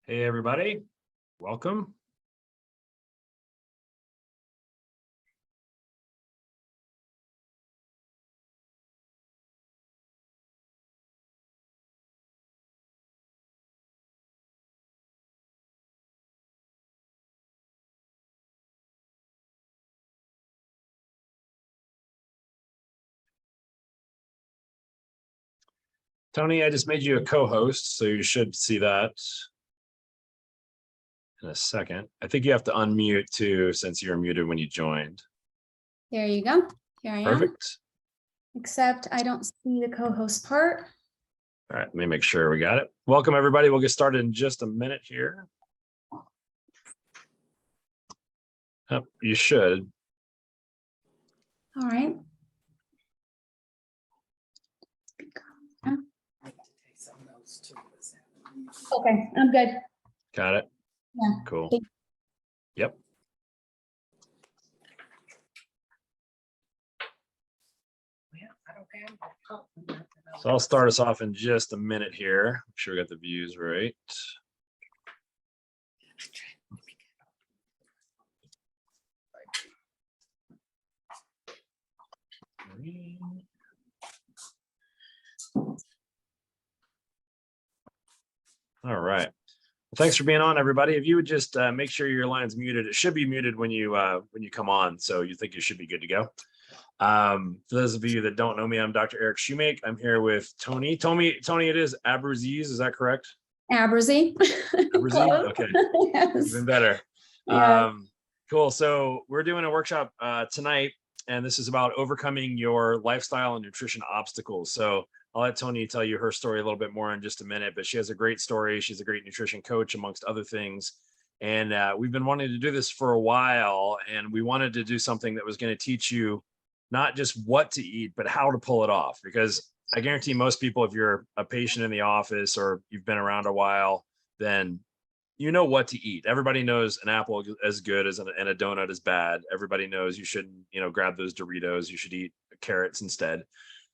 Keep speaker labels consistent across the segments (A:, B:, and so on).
A: Hey, everybody. Welcome. Tony, I just made you a co-host, so you should see that in a second. I think you have to unmute too, since you're muted when you joined.
B: There you go. Here I am.
A: Perfect.
B: Except I don't see the co-host part.
A: All right, let me make sure we got it. Welcome, everybody. We'll get started in just a minute here. Oh, you should.
B: All right. Okay, I'm good.
A: Got it?
B: Yeah.
A: Cool. Yep. So I'll start us off in just a minute here. Make sure we got the views right. All right. Well, thanks for being on, everybody. If you would just make sure your line's muted, it should be muted when you come on, so you think you should be good to go. For those of you that don't know me, I'm Dr. Eric Shoemake. I'm here with Tony. Tony, it is Abraziz, is that correct?
B: Abrazi.
A: Abrazi? Okay.
B: Yes.
A: Even better.
B: Yeah.
A: Cool. So we're doing a workshop tonight, and this is about overcoming your lifestyle and nutrition obstacles. So I'll let Tony tell you her story a little bit more in just a minute, but she has a great story. She's a great nutrition coach, amongst other things. And we've been wanting to do this for a while, and we wanted to do something that was going to teach you not just what to eat, but how to pull it off. Because I guarantee most people, if you're a patient in the office or you've been around a while, then you know what to eat. Everybody knows an apple is good and a donut is bad. Everybody knows you shouldn't, grab those Doritos. You should eat carrots instead.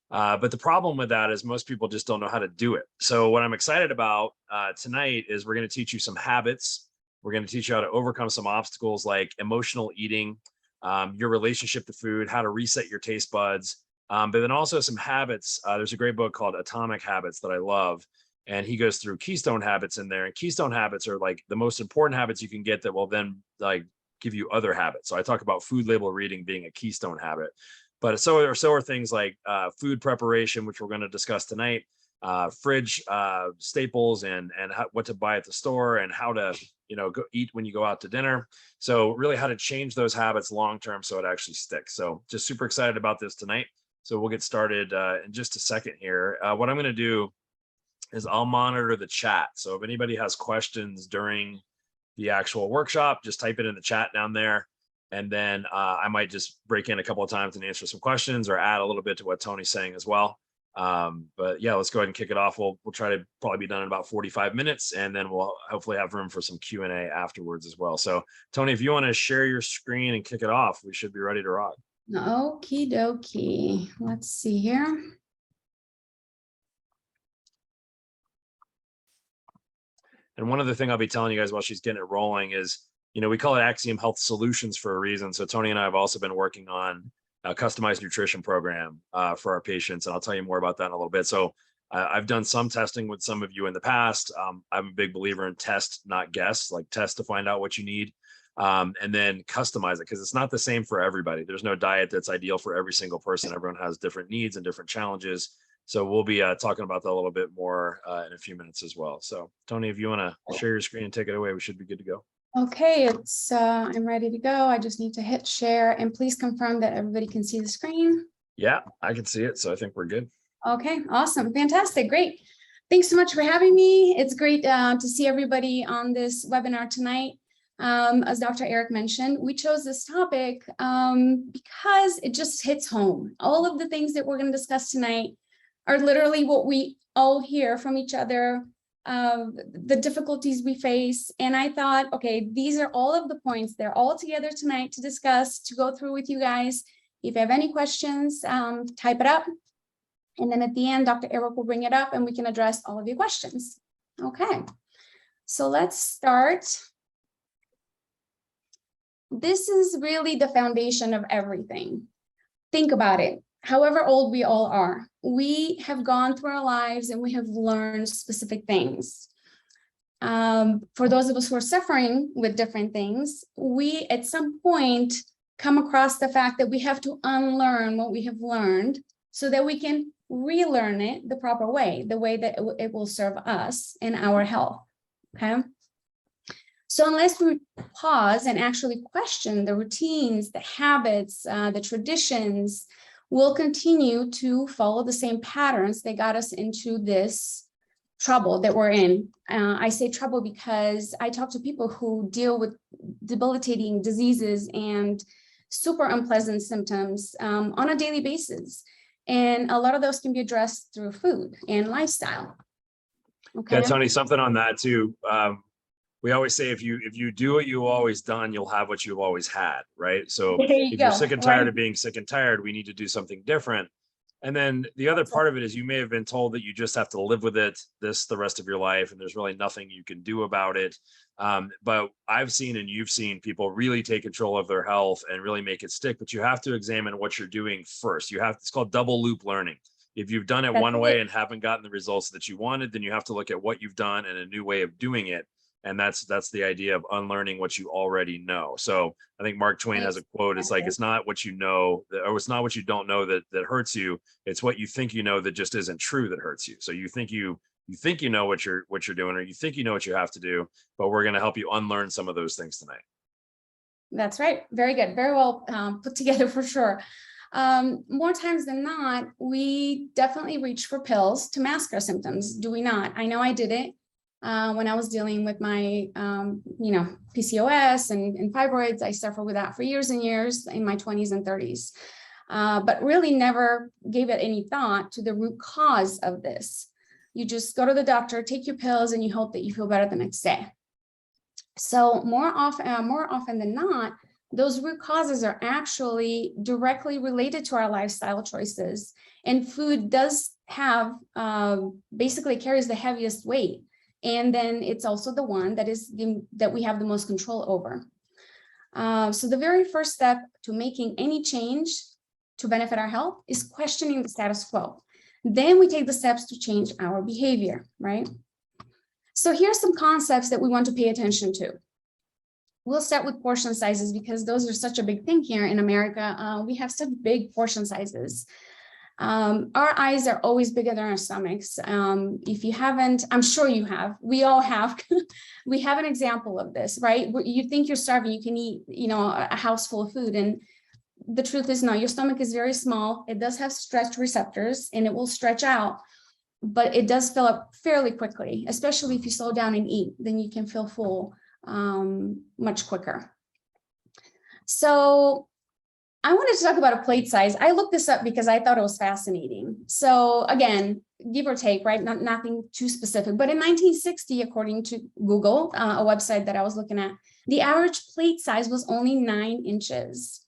A: But the problem with that is most people just don't know how to do it. So what I'm excited about tonight is we're going to teach you some habits. We're going to teach you how to overcome some obstacles like emotional eating, your relationship to food, how to reset your taste buds, but then also some habits. There's a great book called Atomic Habits that I love. And he goes through keystone habits in there, and keystone habits are like the most important habits you can get that will then like give you other habits. So I talk about food label reading being a keystone habit, but so are things like food preparation, which we're going to discuss tonight, fridge staples, and what to buy at the store, and how to go eat when you go out to dinner. So really how to change those habits long term so it actually sticks. So just super excited about this tonight. So we'll get started in just a second here. What I'm going to do is I'll monitor the chat. So if anybody has questions during the actual workshop, just type it in the chat down there. And then I might just break in a couple of times and answer some questions or add a little bit to what Tony's saying as well. But yeah, let's go ahead and kick it off. We'll try to probably be done in about 45 minutes, and then we'll hopefully have room for some Q&A afterwards as well. So Tony, if you want to share your screen and kick it off, we should be ready to rock.
B: Okie dokie. Let's see here.
A: And one other thing I'll be telling you guys while she's getting it rolling is, we call it Axiom Health Solutions for a reason. So Tony and I have also been working on a customized nutrition program for our patients. And I'll tell you more about that in a little bit. So I've done some testing with some of you in the past. I'm a big believer in test, not guess, like test to find out what you need. And then customize it, because it's not the same for everybody. There's no diet that's ideal for every single person. Everyone has different needs and different challenges. So we'll be talking about that a little bit more in a few minutes as well. So Tony, if you want to share your screen and take it away, we should be good to go.
B: Okay, I'm ready to go. I just need to hit share, and please confirm that everybody can see the screen.
A: Yeah, I can see it. So I think we're good.
B: Okay, awesome. Fantastic. Great. Thanks so much for having me. It's great to see everybody on this webinar tonight. As Dr. Eric mentioned, we chose this topic because it just hits home. All of the things that we're going to discuss tonight are literally what we all hear from each other, the difficulties we face. And I thought, okay, these are all of the points. They're all together tonight to discuss, to go through with you guys. If you have any questions, type it up. And then at the end, Dr. Eric will bring it up and we can address all of your questions. Okay. So let's start. This is really the foundation of everything. Think about it. However old we all are, we have gone through our lives and we have learned specific things. For those of us who are suffering with different things, we at some point come across the fact that we have to unlearn what we have learned so that we can relearn it the proper way, the way that it will serve us and our health, okay? So unless we pause and actually question the routines, the habits, the traditions, we'll continue to follow the same patterns that got us into this trouble that we're in. I say trouble because I talk to people who deal with debilitating diseases and super unpleasant symptoms on a daily basis. And a lot of those can be addressed through food and lifestyle. Okay.
A: Yeah, Tony, something on that too. We always say if you do what you've always done, you'll have what you've always had, right? So if you're sick and tired of being sick and tired, we need to do something different. And then the other part of it is you may have been told that you just have to live with it the rest of your life, and there's really nothing you can do about it. But I've seen and you've seen people really take control of their health and really make it stick. But you have to examine what you're doing first. It's called double loop learning. If you've done it one way and haven't gotten the results that you wanted, then you have to look at what you've done and a new way of doing it. And that's the idea of unlearning what you already know. So I think Mark Twain has a quote. It's like, it's not what you know, or it's not what you don't know that hurts you. It's what you think you know that just isn't true that hurts you. So you think you know what you're doing, or you think you know what you have to do, but we're going to help you unlearn some of those things tonight.
B: That's right. Very good. Very well put together for sure. More times than not, we definitely reach for pills to mask our symptoms. Do we not? I know I did it. When I was dealing with my, PCOS and fibroids. I suffered with that for years and years in my 20s and 30s, but really never gave it any thought to the root cause of this. You just go to the doctor, take your pills, and you hope that you feel better the next day. So more often than not, those root causes are actually directly related to our lifestyle choices, and food does have basically carries the heaviest weight. And then it's also the one that we have the most control over. So the very first step to making any change to benefit our health is questioning the status quo. Then we take the steps to change our behavior, right? So here's some concepts that we want to pay attention to. We'll start with portion sizes because those are such a big thing here in America. We have such big portion sizes. Our eyes are always bigger than our stomachs. If you haven't, I'm sure you have, we all have, we have an example of this, right? You think you're starving, you can eat, a house full of food. And the truth is no, your stomach is very small. It does have stretch receptors and it will stretch out, but it does fill up fairly quickly, especially if you slow down and eat, then you can feel full much quicker. So I wanted to talk about a plate size. I looked this up because I thought it was fascinating. So again, give or take, right? Nothing too specific. But in 1960, according to Google, a website that I was looking at, the average plate size was only 9 inches.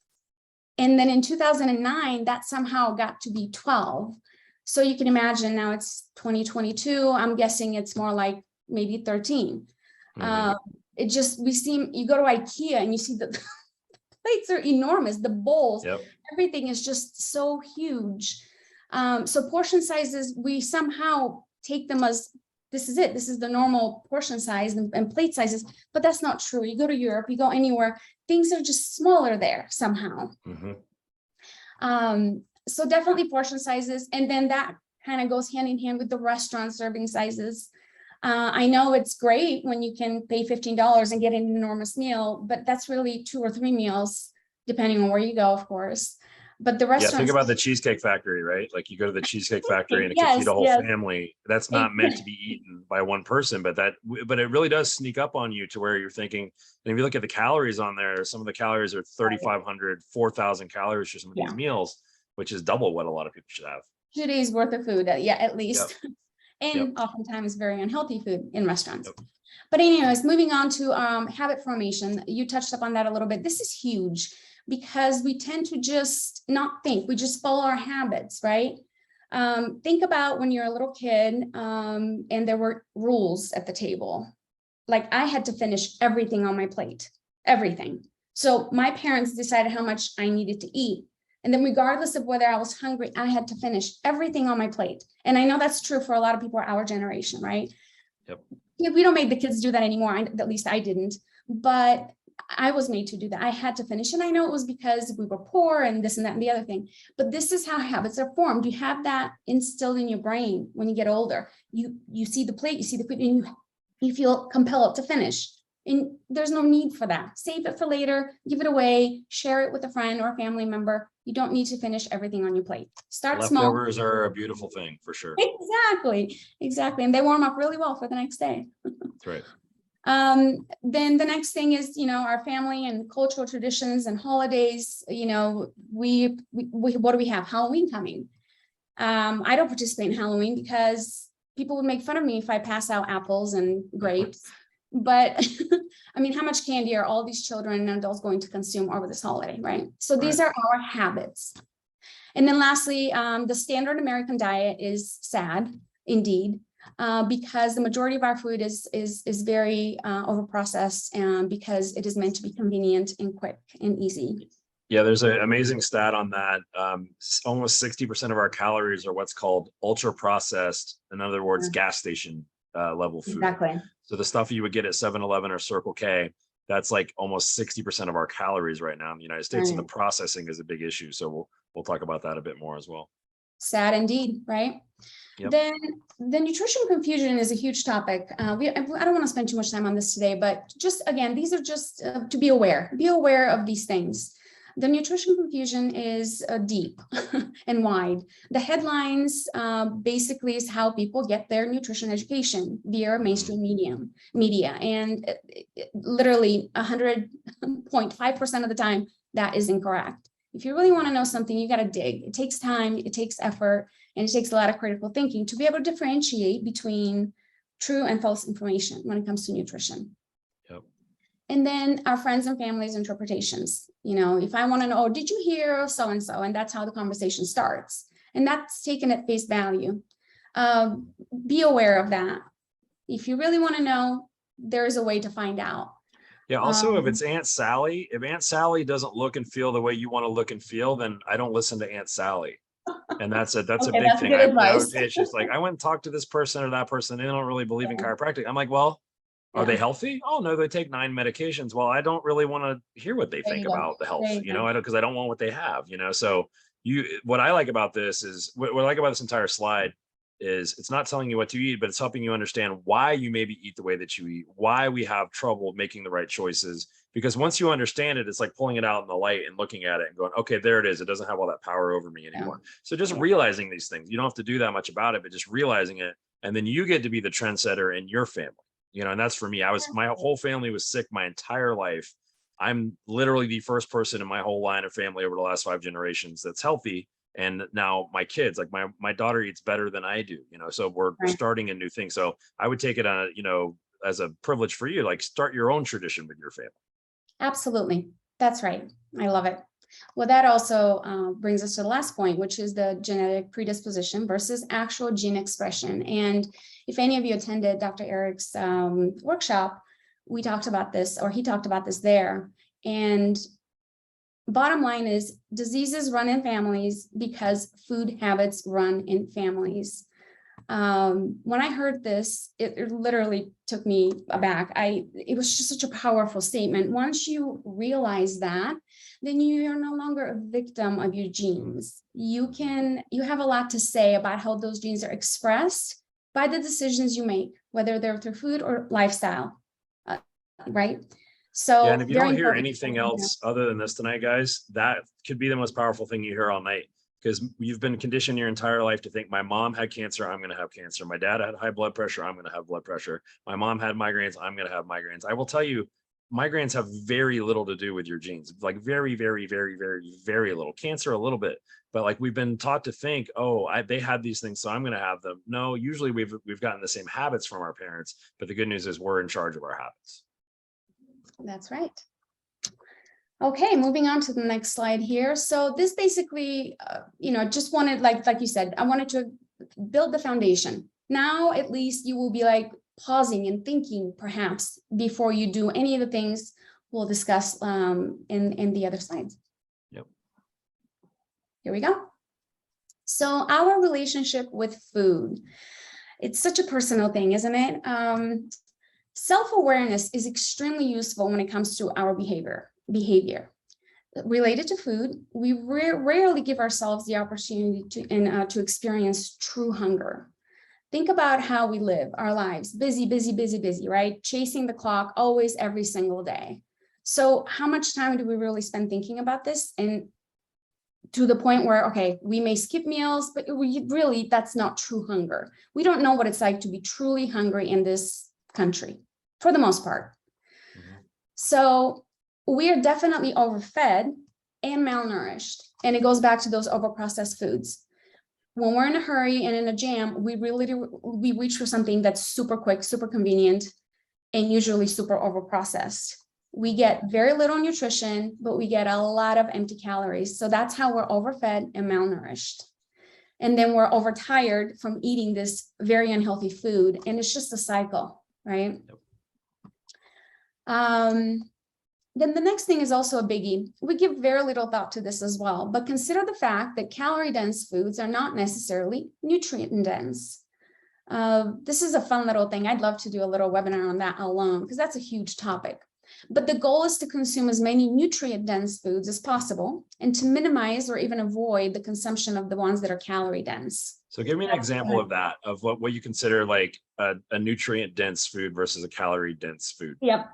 B: And then in 2009, that somehow got to be 12. So you can imagine now it's 2022. I'm guessing it's more like maybe 13. Mm-hmm. You go to IKEA and you see the plates are enormous, the bowls, yep. Everything is just so huge. So portion sizes, we somehow take them as, this is it, this is the normal portion size and plate sizes, but that's not true. You go to Europe, you go anywhere, things are just smaller there somehow. Mm-hmm. So definitely portion sizes, and then that kind of goes hand in hand with the restaurant serving sizes. I know it's great when you can pay $15 and get an enormous meal, but that's really 2 or 3 meals, depending on where you go, of course. But the restaurant.
A: Yeah, think about the Cheesecake Factory, right? Like you go to the Cheesecake Factory and it can feed a whole family. That's not meant to be eaten by one person, but it really does sneak up on you to where you're thinking. And if you look at the calories on there, some of the calories are 3,500, 4,000 calories for some of these meals, which is double what a lot of people should have.
B: 2 days worth of food, at least. Yep. And oftentimes very unhealthy food in restaurants. Yep. But anyways, moving on to habit formation. You touched up on that a little bit. This is huge because we tend to just not think. We just follow our habits, right? Think about when you're a little kid and there were rules at the table. like I had to finish everything on my plate, everything. So my parents decided how much I needed to eat. And then regardless of whether I was hungry, I had to finish everything on my plate. And I know that's true for a lot of people our generation, right?
A: Yep.
B: Yeah, we don't make the kids do that anymore. At least I didn't, but I was made to do that. I had to finish. And I know it was because we were poor and this and that and the other thing, but this is how habits are formed. You have that instilled in your brain when you get older. You see the plate, you see the food, and you feel compelled to finish. And there's no need for that. Save it for later, give it away, share it with a friend or a family member. You don't need to finish everything on your plate. Start small.
A: Leftovers are a beautiful thing for sure.
B: Exactly. And they warm up really well for the next day.
A: That's right.
B: Then the next thing is, our family and cultural traditions and holidays. We what do we have? Halloween coming. I don't participate in Halloween because people would make fun of me if I pass out apples and grapes. But I mean, how much candy are all these children and adults going to consume over this holiday, right? So these are our habits. And then lastly, the standard American diet is sad indeed, because the majority of our food is very overprocessed, and because it is meant to be convenient and quick and easy.
A: Yeah, there's an amazing stat on that. Almost 60% of our calories are what's called ultra processed, in other words, gas station level food.
B: Exactly.
A: So the stuff you would get at 7-Eleven or Circle K, that's like almost 60% of our calories right now in the United States. And the processing is a big issue. So we'll talk about that a bit more as well.
B: Sad indeed, right?
A: Yep.
B: Then the nutrition confusion is a huge topic. I don't want to spend too much time on this today, but just again, these are just to be aware of these things. The nutrition confusion is deep and wide. The headlines basically is how people get their nutrition education via mainstream media. And literally 100.5% of the time, that is incorrect. If you really want to know something, you got to dig. It takes time, it takes effort, and it takes a lot of critical thinking to be able to differentiate between true and false information when it comes to nutrition. And then our friends and family's interpretations. If I want to know, did you hear of so-and-so? And that's how the conversation starts. And that's taken at face value. Be aware of that. If you really want to know, there is a way to find out.
A: Yeah. Also, if it's Aunt Sally, if Aunt Sally doesn't look and feel the way you want to look and feel, then I don't listen to Aunt Sally. And that's a big thing. It's just like, I went and talked to this person or that person. They don't really believe in chiropractic. I'm like, well, are they healthy? Oh, no, they take 9 medications. Well, I don't really want to hear what they think about the health, because I don't want what they have, So what I like about this is, what I like about this entire slide is it's not telling you what to eat, but it's helping you understand why you maybe eat the way that you eat, why we have trouble making the right choices. Because once you understand it, it's like pulling it out in the light and looking at it and going, okay, there it is. It doesn't have all that power over me anymore. So just realizing these things, you don't have to do that much about it, but just realizing it. And then you get to be the trendsetter in your family. And that's for me. My whole family was sick my entire life. I'm literally the first person in my whole line of family over the last 5 generations that's healthy. And now my kids, like my daughter eats better than I do, so we're starting a new thing. So I would take it on, as a privilege for you, like start your own tradition with your family.
B: Absolutely. That's right. I love it. Well, that also brings us to the last point, which is the genetic predisposition versus actual gene expression. And if any of you attended Dr. Eric's workshop, we talked about this, or he talked about this there. And bottom line is, diseases run in families because food habits run in families. When I heard this, it literally took me aback. It was just such a powerful statement. Once you realize that, then you are no longer a victim of your genes. You have a lot to say about how those genes are expressed by the decisions you make, whether they're through food or lifestyle, right? So,
A: and if you don't hear anything else other than this tonight, guys, that could be the most powerful thing you hear all night. Because you've been conditioned your entire life to think, my mom had cancer, I'm going to have cancer. My dad had high blood pressure, I'm going to have blood pressure. My mom had migraines, I'm going to have migraines. I will tell you, migraines have very little to do with your genes, like very, very, very, very, very little. Cancer, a little bit. But like we've been taught to think, they had these things, so I'm going to have them. No, usually we've gotten the same habits from our parents. But the good news is we're in charge of our habits.
B: That's right. Okay, moving on to the next slide here. So this basically, just wanted, like you said, I wanted to build the foundation. Now, at least you will be like, pausing and thinking perhaps before you do any of the things we'll discuss in the other slides.
A: Yep.
B: Here we go. So our relationship with food, it's such a personal thing, isn't it? Self-awareness is extremely useful when it comes to our behavior related to food. We rarely give ourselves the opportunity to experience true hunger. Think about how we live our lives, busy, right? Chasing the clock always, every single day. So how much time do we really spend thinking about this? And to the point where, okay, we may skip meals, but that's not true hunger. We don't know what it's like to be truly hungry in this country, for the most part. Mm-hmm. So we are definitely overfed and malnourished. And it goes back to those overprocessed foods. When we're in a hurry and in a jam, we reach for something that's super quick, super convenient, and usually super overprocessed. We get very little nutrition, but we get a lot of empty calories. So that's how we're overfed and malnourished. And then we're overtired from eating this very unhealthy food. And it's just a cycle, right? Yep. Then the next thing is also a biggie. We give very little thought to this as well, but consider the fact that calorie-dense foods are not necessarily nutrient-dense. This is a fun little thing. I'd love to do a little webinar on that alone, because that's a huge topic. But the goal is to consume as many nutrient-dense foods as possible and to minimize or even avoid the consumption of the ones that are calorie-dense.
A: So give me an example of that, of what you consider like a nutrient-dense food versus a calorie-dense food.
B: Yep.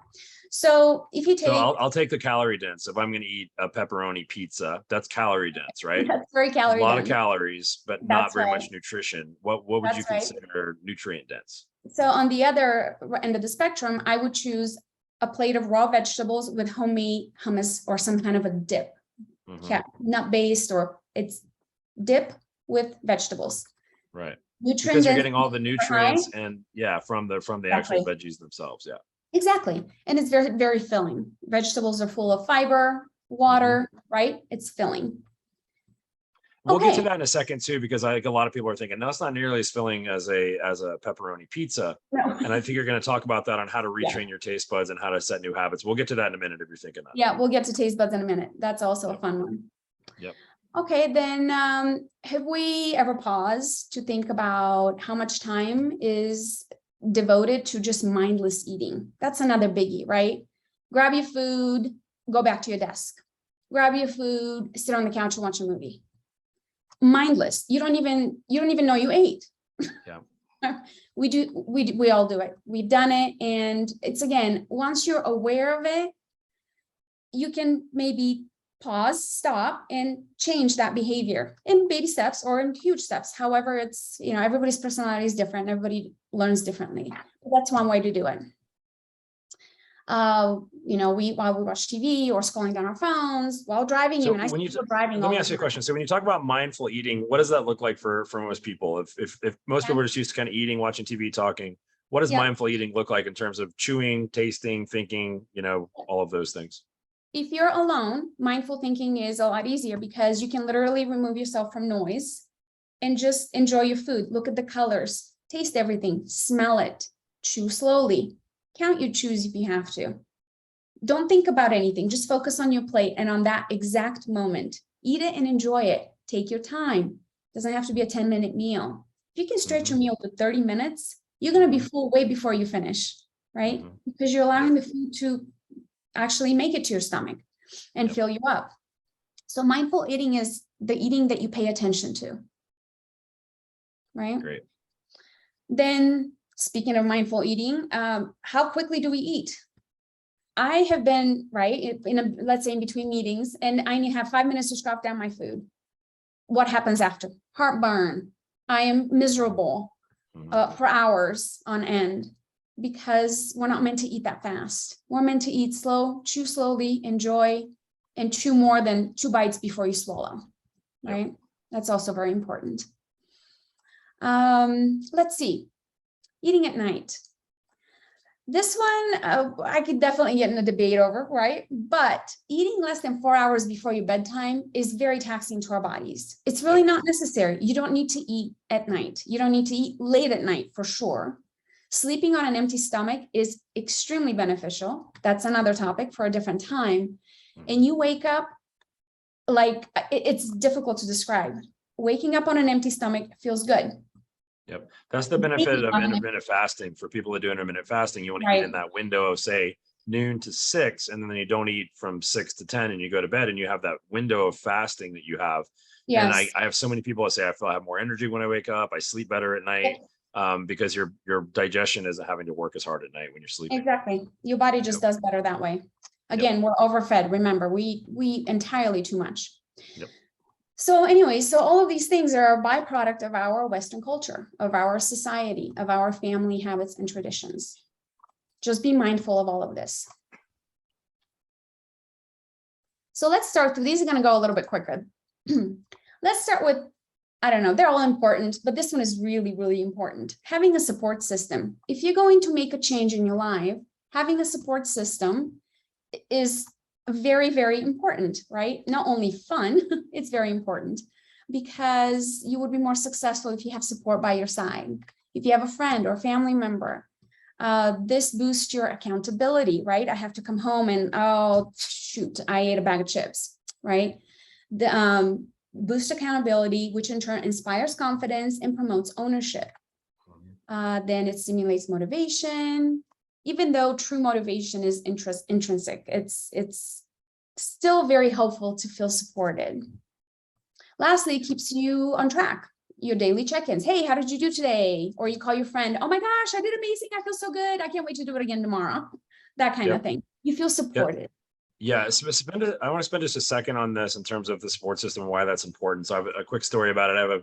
B: So if you take,
A: so I'll take the calorie dense. If I'm going to eat a pepperoni pizza, that's calorie dense, right?
B: That's very calorie dense.
A: A lot of calories, but not very much nutrition. What would you consider nutrient dense?
B: So on the other end of the spectrum, I would choose a plate of raw vegetables with homemade hummus or some kind of a dip, nut-based, or it's dip with vegetables.
A: Right. Because you're getting all the nutrients and from the actual veggies themselves. Yeah.
B: Exactly. And it's very, very filling. Vegetables are full of fiber, water, right? It's filling.
A: We'll get to that in a second too, because I think a lot of people are thinking, no, it's not nearly as filling as a pepperoni pizza. No. And I think you're going to talk about that on how to retrain your taste buds and how to set new habits. We'll get to that in a minute if you're thinking that.
B: Yeah, we'll get to taste buds in a minute. That's also a fun one.
A: Yep.
B: Okay, then have we ever paused to think about how much time is devoted to just mindless eating? That's another biggie, right? Grab your food, go back to your desk. Grab your food, sit on the couch and watch a movie. Mindless. You don't even know you ate. Yeah. We all do it. We've done it. And it's, again, once you're aware of it, you can maybe pause, stop, and change that behavior in baby steps or in huge steps. However, it's, everybody's personality is different. Everybody learns differently. That's one way to do it. While we watch TV or scrolling down our phones while driving.
A: So let me ask you a question. So when you talk about mindful eating, what does that look like for most people? If most people are just used to kind of eating, watching TV, talking, what does mindful eating look like in terms of chewing, tasting, thinking, all of those things?
B: If you're alone, mindful thinking is a lot easier because you can literally remove yourself from noise and just enjoy your food. Look at the colors, taste everything, smell it, chew slowly, count your chews if you have to. Don't think about anything, just focus on your plate and on that exact moment. Eat it and enjoy it. Take your time. It doesn't have to be a 10-minute meal. If you can stretch your meal to 30 minutes, you're going to be full way before you finish, right? Because you're allowing the food to actually make it to your stomach and fill you up. So mindful eating is the eating that you pay attention to, right? Great. Then speaking of mindful eating, how quickly do we eat? I have been, let's say in between meetings, and I have 5 minutes to scarf down my food. What happens after? Heartburn. I am miserable for hours on end. Because we're not meant to eat that fast. We're meant to eat slow, chew slowly, enjoy, and chew more than 2 bites before you swallow, right? Yep. That's also very important. Let's see, eating at night. This one, I could definitely get in a debate over, right? But eating less than 4 hours before your bedtime is very taxing to our bodies. It's really not necessary. You don't need to eat at night. You don't need to eat late at night for sure. Sleeping on an empty stomach is extremely beneficial. That's another topic for a different time. And you wake up like it's difficult to describe. Waking up on an empty stomach feels good.
A: Yep. That's the benefit of intermittent fasting. For people that do intermittent fasting, you want to eat in that window of, say, noon to 6, and then you don't eat from 6 to 10 and you go to bed, and you have that window of fasting that you have. Yes. And I have so many people that say, I feel I have more energy when I wake up. I sleep better at night. Because your digestion isn't having to work as hard at night when you're sleeping.
B: Exactly. Your body just does better that way. Again, we're overfed. Remember, we eat entirely too much.
A: Yep.
B: So anyway, so all of these things are a byproduct of our Western culture, of our society, of our family habits and traditions. Just be mindful of all of this. So let's start through. These are going to go a little bit quicker. Let's start with, I don't know, they're all important, but this one is really, really important. Having a support system. If you're going to make a change in your life, having a support system is very, very important, right? Not only fun, it's very important, because you would be more successful if you have support by your side. If you have a friend or family member, this boosts your accountability, right? I have to come home and, oh, shoot, I ate a bag of chips, right? The boost accountability, which in turn inspires confidence and promotes ownership. Then it stimulates motivation. Even though true motivation is intrinsic, it's still very helpful to feel supported. Lastly, it keeps you on track. Your daily check-ins. Hey, how did you do today? Or you call your friend. Oh my gosh, I did amazing. I feel so good. I can't wait to do it again tomorrow. That kind of thing. You feel supported.
A: Yeah, I want to spend just a second on this in terms of the support system and why that's important. So I have a quick story about it. I have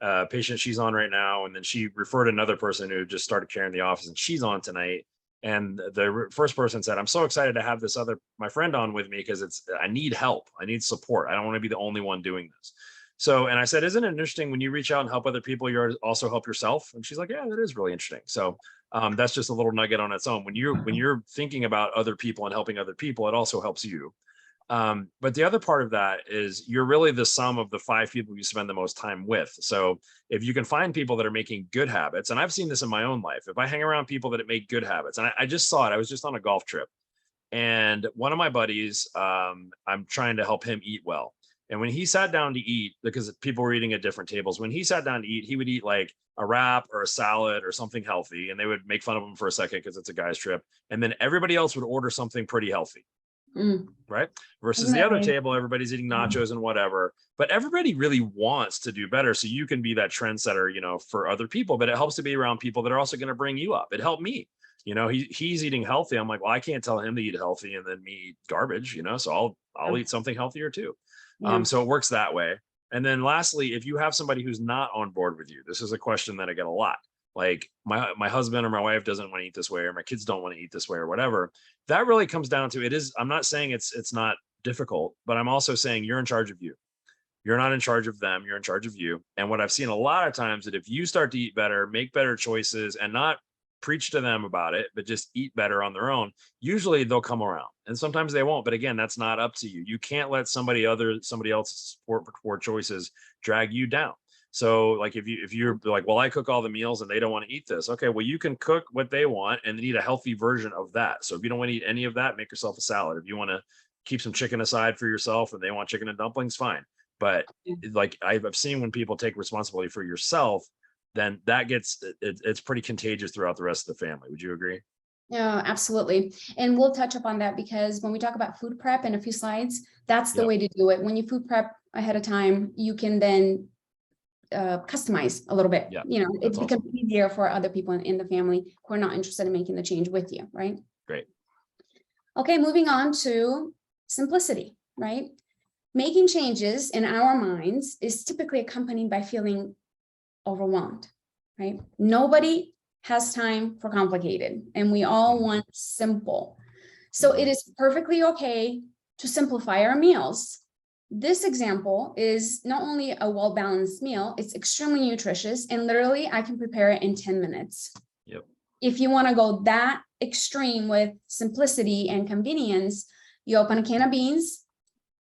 A: a patient, she's on right now, and then she referred another person who just started care in the office, and she's on tonight. And the first person said, I'm so excited to have my friend on with me, because I need help. I need support. I don't want to be the only one doing this. So, and I said, isn't it interesting when you reach out and help other people, you also help yourself? And she's like, yeah, that is really interesting. So that's just a little nugget on its own. When you're thinking about other people and helping other people, it also helps you. But the other part of that is you're really the sum of the 5 people you spend the most time with. So if you can find people that are making good habits, and I've seen this in my own life, if I hang around people that make good habits, and I just saw it, I was just on a golf trip, and one of my buddies, I'm trying to help him eat well. And when he sat down to eat, because people were eating at different tables, when he sat down to eat, he would eat like a wrap or a salad or something healthy, and they would make fun of him for a second because it's a guy's trip. And then everybody else would order something pretty healthy. Right? Versus the other table, everybody's eating nachos and whatever, but everybody really wants to do better. So you can be that trendsetter, for other people, but it helps to be around people that are also going to bring you up. It helped me, he's eating healthy. I'm like, well, I can't tell him to eat healthy and then me eat garbage, so I'll eat something healthier too. So it works that way. And then lastly, if you have somebody who's not on board with you, this is a question that I get a lot. Like my husband or my wife doesn't want to eat this way, or my kids don't want to eat this way, or whatever. That really comes down to I'm not saying it's not difficult, but I'm also saying you're in charge of you. You're not in charge of them. You're in charge of you. And what I've seen a lot of times, that if you start to eat better, make better choices, and not preach to them about it, but just eat better on their own, usually they'll come around. And sometimes they won't. But again, that's not up to you. You can't let somebody else's poor choices drag you down. So like if you're like, well, I cook all the meals and they don't want to eat this. Okay, well, you can cook what they want and eat a healthy version of that. So if you don't want to eat any of that, make yourself a salad. If you want to keep some chicken aside for yourself and they want chicken and dumplings, fine. But like I've seen when people take responsibility for yourself, then that it's pretty contagious throughout the rest of the family. Would you agree?
B: Yeah, absolutely. And we'll touch upon that, because when we talk about food prep in a few slides, that's the way to do it. When you food prep ahead of time, you can then customize a little bit. It becomes easier for other people in the family who are not interested in making the change with you, right?
A: Great.
B: Okay, moving on to simplicity, right? Making changes in our minds is typically accompanied by feeling overwhelmed, right? Nobody has time for complicated, and we all want simple. So it is perfectly okay to simplify our meals. This example is not only a well-balanced meal, it's extremely nutritious, and literally I can prepare it in 10 minutes.
A: Yep.
B: If you want to go that extreme with simplicity and convenience, you open a can of beans,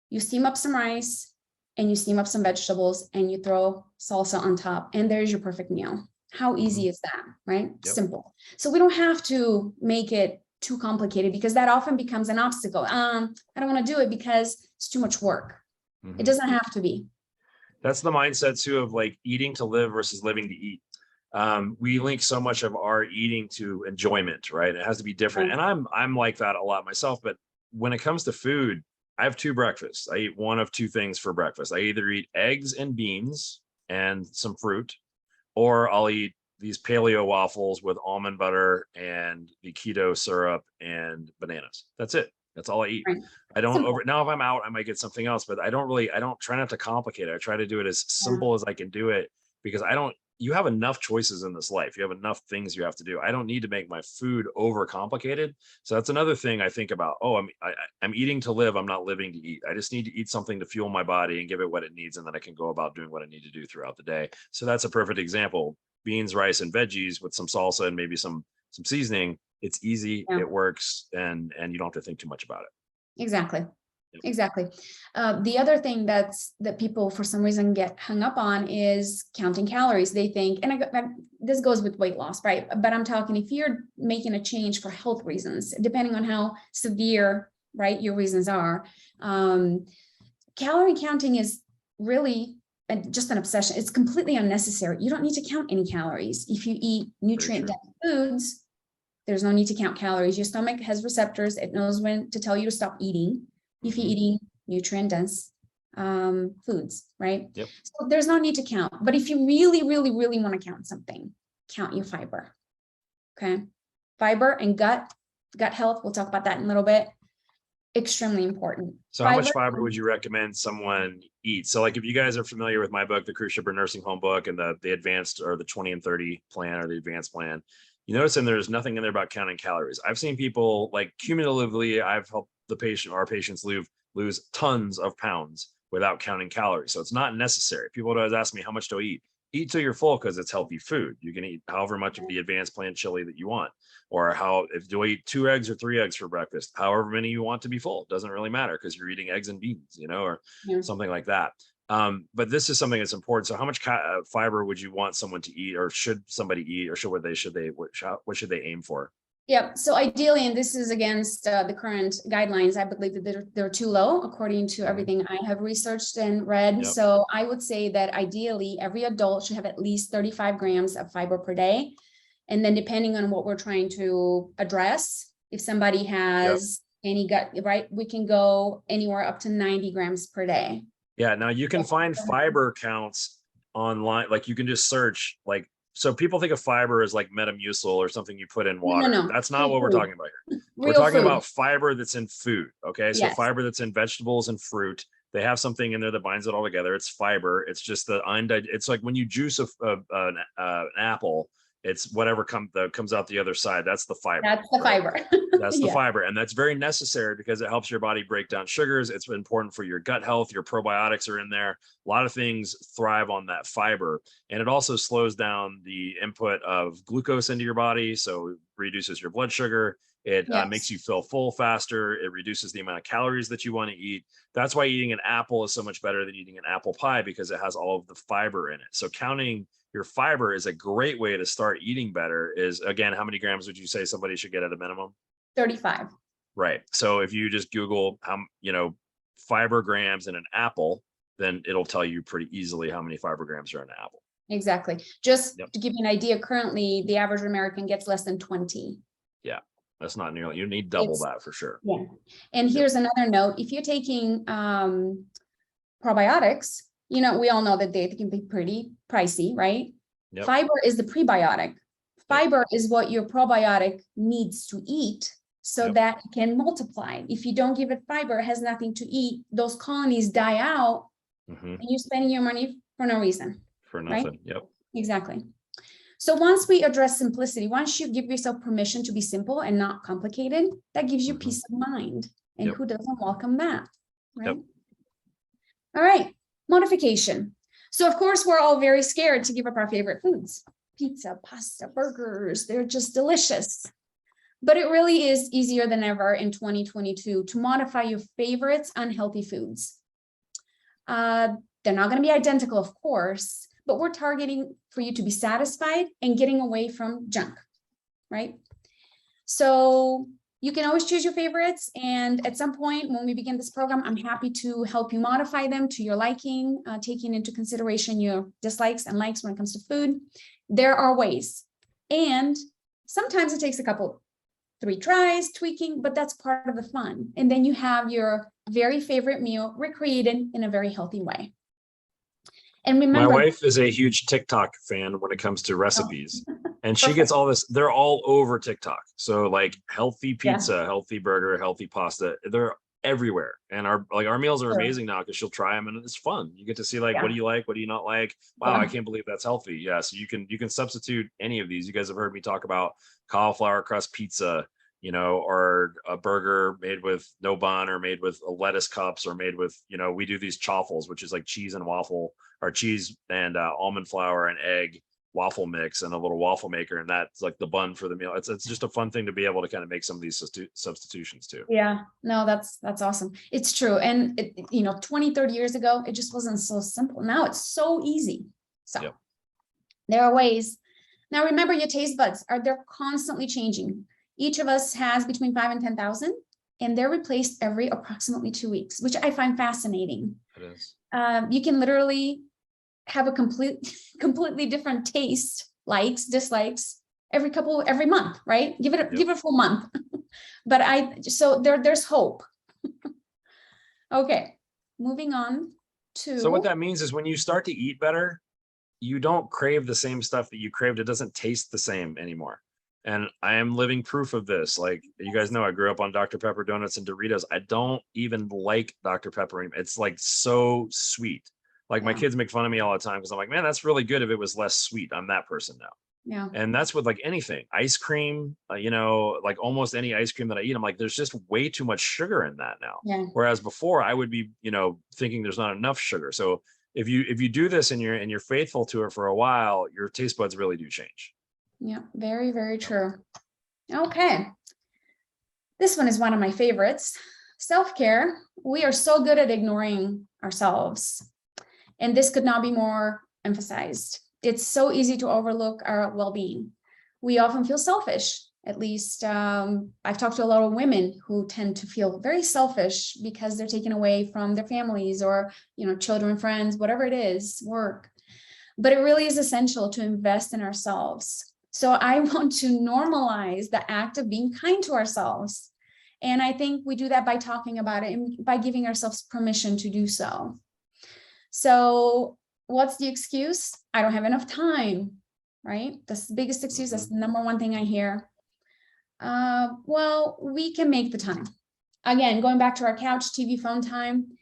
B: you steam up some rice, and you steam up some vegetables, and you throw salsa on top, and there's your perfect meal. How easy is that, right?
A: Yep.
B: Simple. So we don't have to make it too complicated, because that often becomes an obstacle. I don't want to do it because it's too much work. It doesn't have to be.
A: That's the mindset too of like eating to live versus living to eat. We link so much of our eating to enjoyment, right? It has to be different.
B: Right.
A: And I'm like that a lot myself, but when it comes to food, I have two breakfasts. I eat one of two things for breakfast. I either eat eggs and beans and some fruit, or I'll eat these paleo waffles with almond butter and the keto syrup and bananas. That's it. That's all I eat.
B: Right.
A: I don't
B: Simple.
A: now if I'm out, I might get something else, but I don't try not to complicate it. I try to do it as
B: Yeah.
A: simple as I can do it, because you have enough choices in this life. You have enough things you have to do. I don't need to make my food over complicated. So that's another thing I think about. Oh, I'm eating to live. I'm not living to eat. I just need to eat something to fuel my body and give it what it needs. And then I can go about doing what I need to do throughout the day. So that's a perfect example. Beans, rice, and veggies with some salsa and maybe some seasoning. It's easy,
B: Yeah.
A: it works, and you don't have to think too much about it.
B: Exactly.
A: Yep.
B: Exactly. The other thing that people for some reason get hung up on is counting calories. They think, and this goes with weight loss, right? But I'm talking, if you're making a change for health reasons, depending on how severe, right, your reasons are, calorie counting is really just an obsession. It's completely unnecessary. You don't need to count any calories. If you eat nutrient-dense foods, there's no need to count calories. Your stomach has receptors. It knows when to tell you to stop eating if you're eating nutrient-dense foods, right?
A: Yep.
B: So there's no need to count. But if you really, really, really want to count something, count your fiber. Okay. Fiber and gut health. We'll talk about that in a little bit. Extremely important.
A: So how much fiber would you recommend someone eat? So like if you guys are familiar with my book, the Cruise Ship or Nursing Home book, and the advanced or the 20 and 30 plan or the advanced plan, you notice and there's nothing in there about counting calories. I've seen people like cumulatively, I've helped our patients lose tons of pounds without counting calories. So it's not necessary. People always ask me, how much do I eat? Eat till you're full, because it's healthy food. You can eat however much of the advanced plan chili that you want, or do I eat 2 eggs or 3 eggs for breakfast? However many you want to be full, it doesn't really matter, because you're eating eggs and beans, or something like that. But this is something that's important. So how much fiber would you want someone to eat, or should somebody eat, or what should they aim for?
B: Yeah, so ideally, and this is against the current guidelines, I believe that they're too low, according to everything I have researched and read.
A: Yep.
B: So I would say that ideally, every adult should have at least 35 grams of fiber per day. And then depending on what we're trying to address, if somebody has any gut, right, we can go anywhere up to 90 grams per day.
A: Yeah, now you can find fiber counts online. Like you can just search, like, so people think of fiber as like Metamucil or something you put in water.
B: No.
A: That's not what we're talking about here. We're
B: Real
A: talking
B: food.
A: about fiber that's in food. Okay, so
B: Yes.
A: fiber that's in vegetables and fruit. They have something in there that binds it all together. It's fiber. It's just it's like when you juice an apple, it's whatever comes out the other side. That's the fiber.
B: That's the
A: right?
B: fiber.
A: That's the fiber. And that's very necessary because it helps your body break down sugars. It's important for your gut health. Your probiotics are in there. A lot of things thrive on that fiber. And it also slows down the input of glucose into your body. So it reduces your blood sugar. It makes you feel full faster. It reduces the amount of calories that you want to eat. That's why eating an apple is so much better than eating an apple pie, because it has all of the fiber in it. So counting your fiber is a great way to start eating better. Is, again, how many grams would you say somebody should get at a minimum?
B: 35.
A: Right. So if you just Google fiber grams in an apple, then it'll tell you pretty easily how many fiber grams are in an apple.
B: Exactly. Just to give you an idea, currently the average American gets less than 20.
A: Yeah, that's not nearly, you need double that for sure.
B: Yeah. And here's another note. If you're taking probiotics, we all know that they can be pretty pricey, right?
A: Yep.
B: Fiber is the prebiotic. Fiber is what your probiotic needs to eat so that it can multiply. If you don't give it fiber, it has nothing to eat, those colonies die out, and you're spending your money for no reason.
A: For nothing.
B: Right?
A: Yep.
B: Exactly. So once we address simplicity, once you give yourself permission to be simple and not complicated, that gives you peace of mind. And who doesn't welcome that? Right.
A: Yep.
B: All right. Modification. So of course, we're all very scared to give up our favorite foods. Pizza, pasta, burgers, they're just delicious. But it really is easier than ever in 2022 to modify your favorites unhealthy foods. They're not going to be identical, of course, but we're targeting for you to be satisfied and getting away from junk, right? So you can always choose your favorites. And at some point when we begin this program, I'm happy to help you modify them to your liking, taking into consideration your dislikes and likes when it comes to food. There are ways. And sometimes it takes a couple, 3 tries, tweaking, but that's part of the fun. And then you have your very favorite meal recreated in a very healthy way. And remember,
A: my wife is a huge TikTok fan when it comes to recipes, and she
B: Perfect.
A: gets all this. They're all over TikTok. So like healthy pizza, healthy burger, healthy pasta. They're everywhere. And our meals are
B: Sure.
A: amazing now because she'll try them and it's fun. You get to see like,
B: Yeah.
A: what do you like? What do you not like? Wow,
B: Yeah.
A: I can't believe that's healthy. Yeah. So you can substitute any of these. You guys have heard me talk about cauliflower crust pizza, you know, or a burger made with no bun, or made with lettuce cups, or made with, you know, we do these chaffles, which is like cheese and waffle, or cheese and almond flour and egg waffle mix and a little waffle maker, and that's like the bun for the meal. It's just a fun thing to be able to kind of make some of these substitutions too.
B: Yeah, no, that's awesome. It's true. And you know, 20, 30 years ago, it just wasn't so simple. Now it's so easy. So
A: Yep.
B: there are ways. Now remember, your taste buds they're constantly changing. Each of us has between 5 and 10,000, and they're replaced every approximately 2 weeks, which I find fascinating.
A: It is.
B: You can literally have a completely different taste, likes, dislikes, every month, right? Give it a full month. But so there's hope. Okay, moving on to.
A: So what that means is when you start to eat better, you don't crave the same stuff that you craved. It doesn't taste the same anymore. And I am living proof of this. Like, you guys know, I grew up on Dr. Pepper donuts and Doritos. I don't even like Dr. Pepper anymore. It's like so sweet. Like my kids make fun of me all the time because I'm like, man, that's really good if it was less sweet. I'm that person now.
B: Yeah.
A: And that's with like anything, ice cream, you know, like almost any ice cream that I eat, I'm like, there's just way too much sugar in that now.
B: Yeah.
A: Whereas before I would be, you know, thinking there's not enough sugar. So if you do this and you're faithful to it for a while, your taste buds really do change.
B: Yeah, very, very true. Okay. This one is one of my favorites. Self-care. We are so good at ignoring ourselves. And this could not be more emphasized. It's so easy to overlook our well-being. We often feel selfish. At least I've talked to a lot of women who tend to feel very selfish because they're taken away from their families or, you know, children, friends, whatever it is, work. But it really is essential to invest in ourselves. So I want to normalize the act of being kind to ourselves. And I think we do that by talking about it and by giving ourselves permission to do so. So what's the excuse? I don't have enough time, right? That's the biggest excuse. That's the number one thing I hear. Well, we can make the time. Again, going back to our couch, TV, phone time,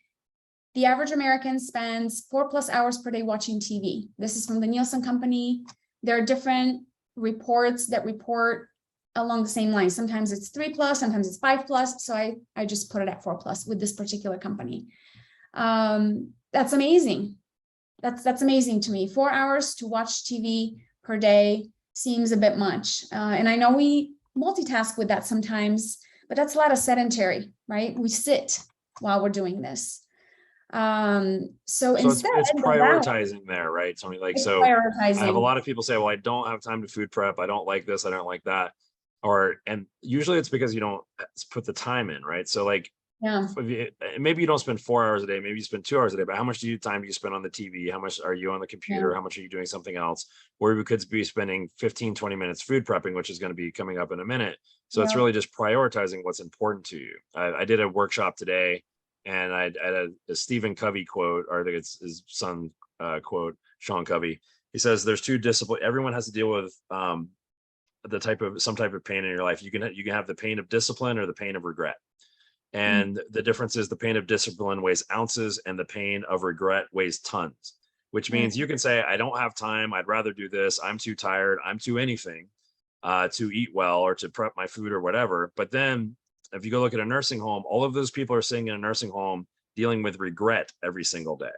B: the average American spends 4+ hours per day watching TV. This is from the Nielsen Company. There are different reports that report along the same lines. Sometimes it's 3+, sometimes it's 5+. So I just put it at 4+ with this particular company. That's amazing. That's amazing to me. 4 hours to watch TV per day seems a bit much. And I know we multitask with that sometimes, but that's a lot of sedentary, right? We sit while we're doing this. So instead,
A: it's prioritizing there, right? So I have a lot of people say, well, I don't have time to food prep. I don't like this. I don't like that. And usually it's because you don't put the time in, right? So like,
B: yeah,
A: maybe you don't spend 4 hours a day, maybe you spend 2 hours a day, but how much time do you spend on the TV? How much are you on the computer?
B: Yeah.
A: How much are you doing something else? Where we could be spending 15, 20 minutes food prepping, which is going to be coming up in a minute. So it's really just prioritizing what's important to you. I did a workshop today, and I had a Stephen Covey quote, or I think it's his son quote, Sean Covey. He says, there's 2 disciplines. Everyone has to deal with some type of pain in your life. You can have the pain of discipline or the pain of regret. And the difference is the pain of discipline weighs ounces and the pain of regret weighs tons, which means you can say, I don't have time. I'd rather do this. I'm too tired. I'm too anything to eat well or to prep my food or whatever. But then if you go look at a nursing home, all of those people are sitting in a nursing home dealing with regret every single day.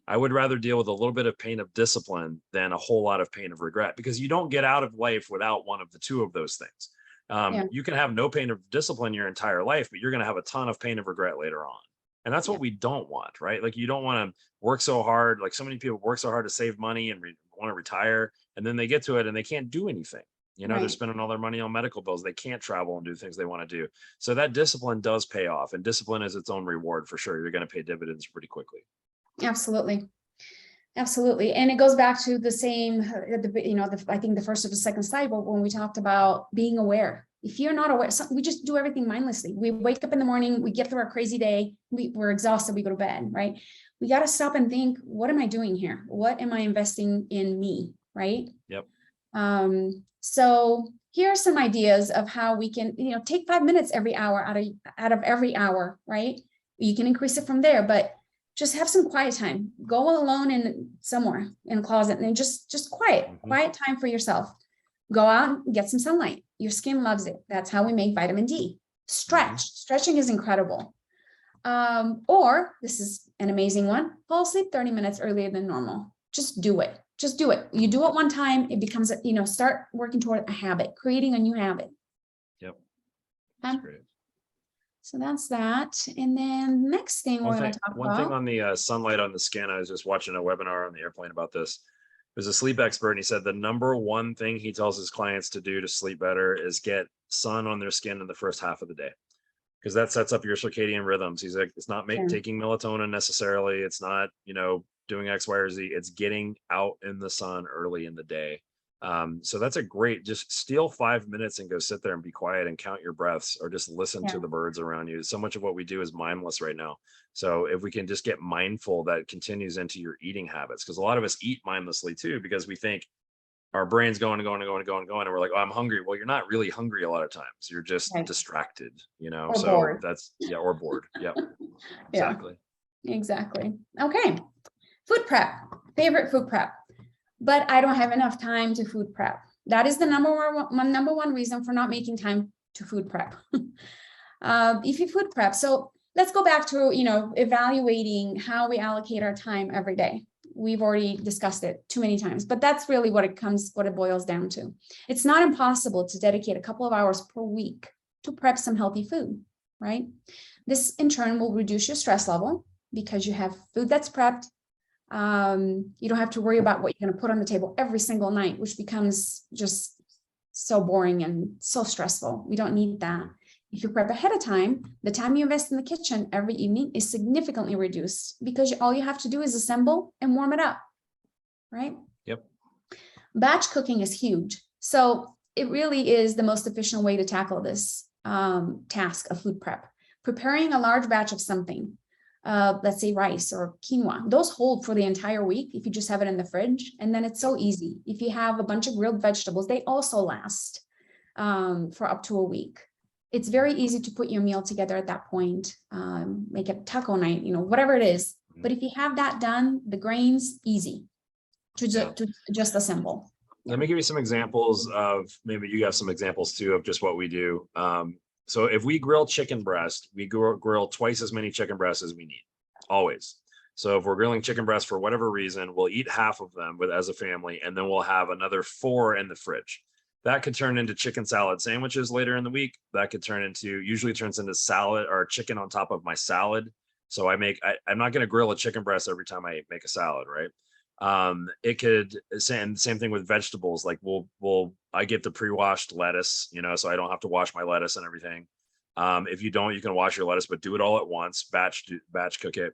A: I would rather deal with a little bit of pain of discipline than a whole lot of pain of regret, because you don't get out of life without one of the 2 of those things. You can have no pain of discipline your entire life, but you're going to have a ton of pain of regret later on. And that's what
B: Yeah.
A: we don't want, right? Like you don't want to work so hard. Like so many people work so hard to save money and want to retire, and then they get to it and they can't do anything. You know, they're
B: Right.
A: spending all their money on medical bills. They can't travel and do things they want to do. So that discipline does pay off, and discipline is its own reward for sure. You're going to pay dividends pretty quickly.
B: Absolutely. Absolutely. And it goes back to the same, I think the first or the second slide, but when we talked about being aware. If you're not aware, we just do everything mindlessly. We wake up in the morning, we get through our crazy day, we're exhausted, we go to bed, right? We got to stop and think, what am I doing here? What am I investing in me, right?
A: Yep.
B: So here are some ideas of how we can, take 5 minutes every hour out of every hour, right? You can increase it from there, but just have some quiet time. Go alone in somewhere in a closet and just quiet time for yourself. Go out and get some sunlight. Your skin loves it. That's how we make vitamin D. Stretching is incredible. Or this is an amazing one. Fall asleep 30 minutes earlier than normal. Just do it. Just do it. You do it one time, it becomes, start working toward a habit, creating a new habit.
A: Yep. That's great.
B: So that's that. And then next thing we're going to talk
A: one
B: about.
A: thing on the sunlight on the skin, I was just watching a webinar on the airplane about this. There's a sleep expert, and he said the number one thing he tells his clients to do to sleep better is get sun on their skin in the first half of the day, because that sets up your circadian rhythms. He's like, it's not taking melatonin necessarily. It's not, doing X, Y, or Z. It's getting out in the sun early in the day. So that's a great, just steal 5 minutes and go sit there and be quiet and count your breaths, or just listen to the birds around you. So much of what we do is mindless right now. So if we can just get mindful, that continues into your eating habits, because a lot of us eat mindlessly too, because we think our brain's going and going and going and going and going, and we're like, oh, I'm hungry. Well, you're not really hungry a lot of times. You're just distracted,
B: Or
A: so
B: bored.
A: that's, or bored. Yep. Exactly.
B: Exactly. Okay. Food prep, favorite food prep, but I don't have enough time to food prep. That is the number one reason for not making time to food prep. If you food prep, so let's go back to, evaluating how we allocate our time every day. We've already discussed it too many times, but that's really what it boils down to. It's not impossible to dedicate a couple of hours per week to prep some healthy food, right? This in turn will reduce your stress level because you have food that's prepped. You don't have to worry about what you're going to put on the table every single night, which becomes just so boring and so stressful. We don't need that. If you prep ahead of time, the time you invest in the kitchen every evening is significantly reduced, because all you have to do is assemble and warm it up, right?
A: Yep.
B: Batch cooking is huge. So it really is the most efficient way to tackle this task of food prep. Preparing a large batch of something, let's say rice or quinoa, those hold for the entire week if you just have it in the fridge. And then it's so easy. If you have a bunch of grilled vegetables, they also last for up to a week. It's very easy to put your meal together at that point, make it taco night, whatever it is. But if you have that done, the grains, easy to just assemble.
A: Let me give you some examples of, maybe you have some examples too, of just what we do. So if we grill chicken breast, we grill twice as many chicken breasts as we need, always. So if we're grilling chicken breast for whatever reason, we'll eat half of them as a family, and then we'll have another 4 in the fridge. That could turn into chicken salad sandwiches later in the week. That could usually turns into salad or chicken on top of my salad. So I'm not going to grill a chicken breast every time I make a salad, right? It could, same thing with vegetables. Like I get the pre-washed lettuce, so I don't have to wash my lettuce and everything. If you don't, you can wash your lettuce, but do it all at once, batch cook it.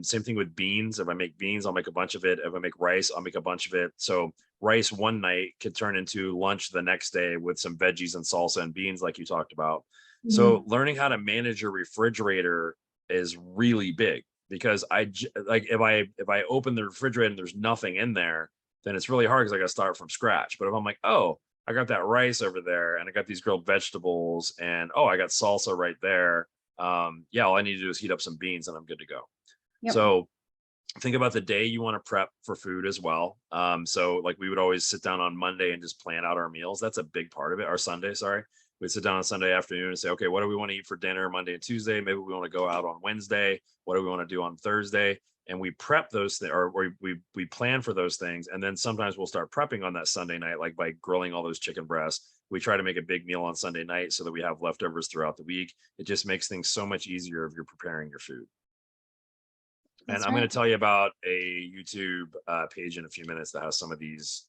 A: Same thing with beans. If I make beans, I'll make a bunch of it. If I make rice, I'll make a bunch of it. So rice one night could turn into lunch the next day with some veggies and salsa and beans, like you talked about. Mm-hmm. So learning how to manage your refrigerator is really big, because if I open the refrigerator and there's nothing in there, then it's really hard, because I got to start from scratch. But if I'm like, oh, I got that rice over there, and I got these grilled vegetables, and I got salsa right there. All I need to do is heat up some beans and I'm good to go. Yep. So think about the day you want to prep for food as well. So like we would always sit down on Monday and just plan out our meals. That's a big part of it. Our Sunday, sorry. We'd sit down on Sunday afternoon and say, okay, what do we want to eat for dinner Monday and Tuesday? Maybe we want to go out on Wednesday. What do we want to do on Thursday? And we prep those things, or we plan for those things. And then sometimes we'll start prepping on that Sunday night, like by grilling all those chicken breasts. We try to make a big meal on Sunday night so that we have leftovers throughout the week. It just makes things so much easier if you're preparing your food. And
B: That's
A: I'm going
B: right.
A: to tell you about a YouTube page in a few minutes that has some of these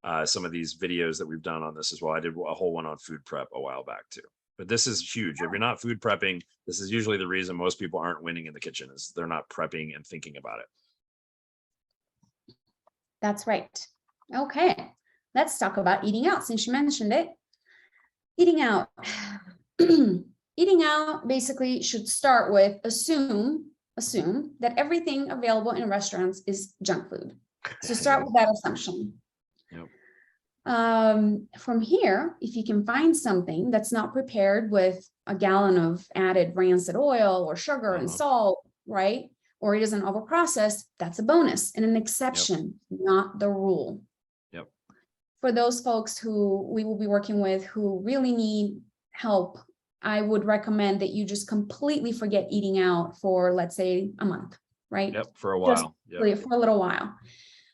A: videos that we've done on this as well. I did a whole one on food prep a while back too. But this is huge. If you're not food prepping, this is usually the reason most people aren't winning in the kitchen, is they're not prepping and thinking about it.
B: That's right. Okay, let's talk about eating out since you mentioned it. Eating out. Eating out basically should start with assume that everything available in restaurants is junk food. So start with that assumption.
A: Yep.
B: From here, if you can find something that's not prepared with a gallon of added rancid oil or sugar and salt, right? Or it isn't overprocessed, that's a bonus and an exception, not the rule.
A: Yep.
B: For those folks who we will be working with who really need help, I would recommend that you just completely forget eating out for, let's say, a month, right?
A: Yep, for a while.
B: Yep. For a little while.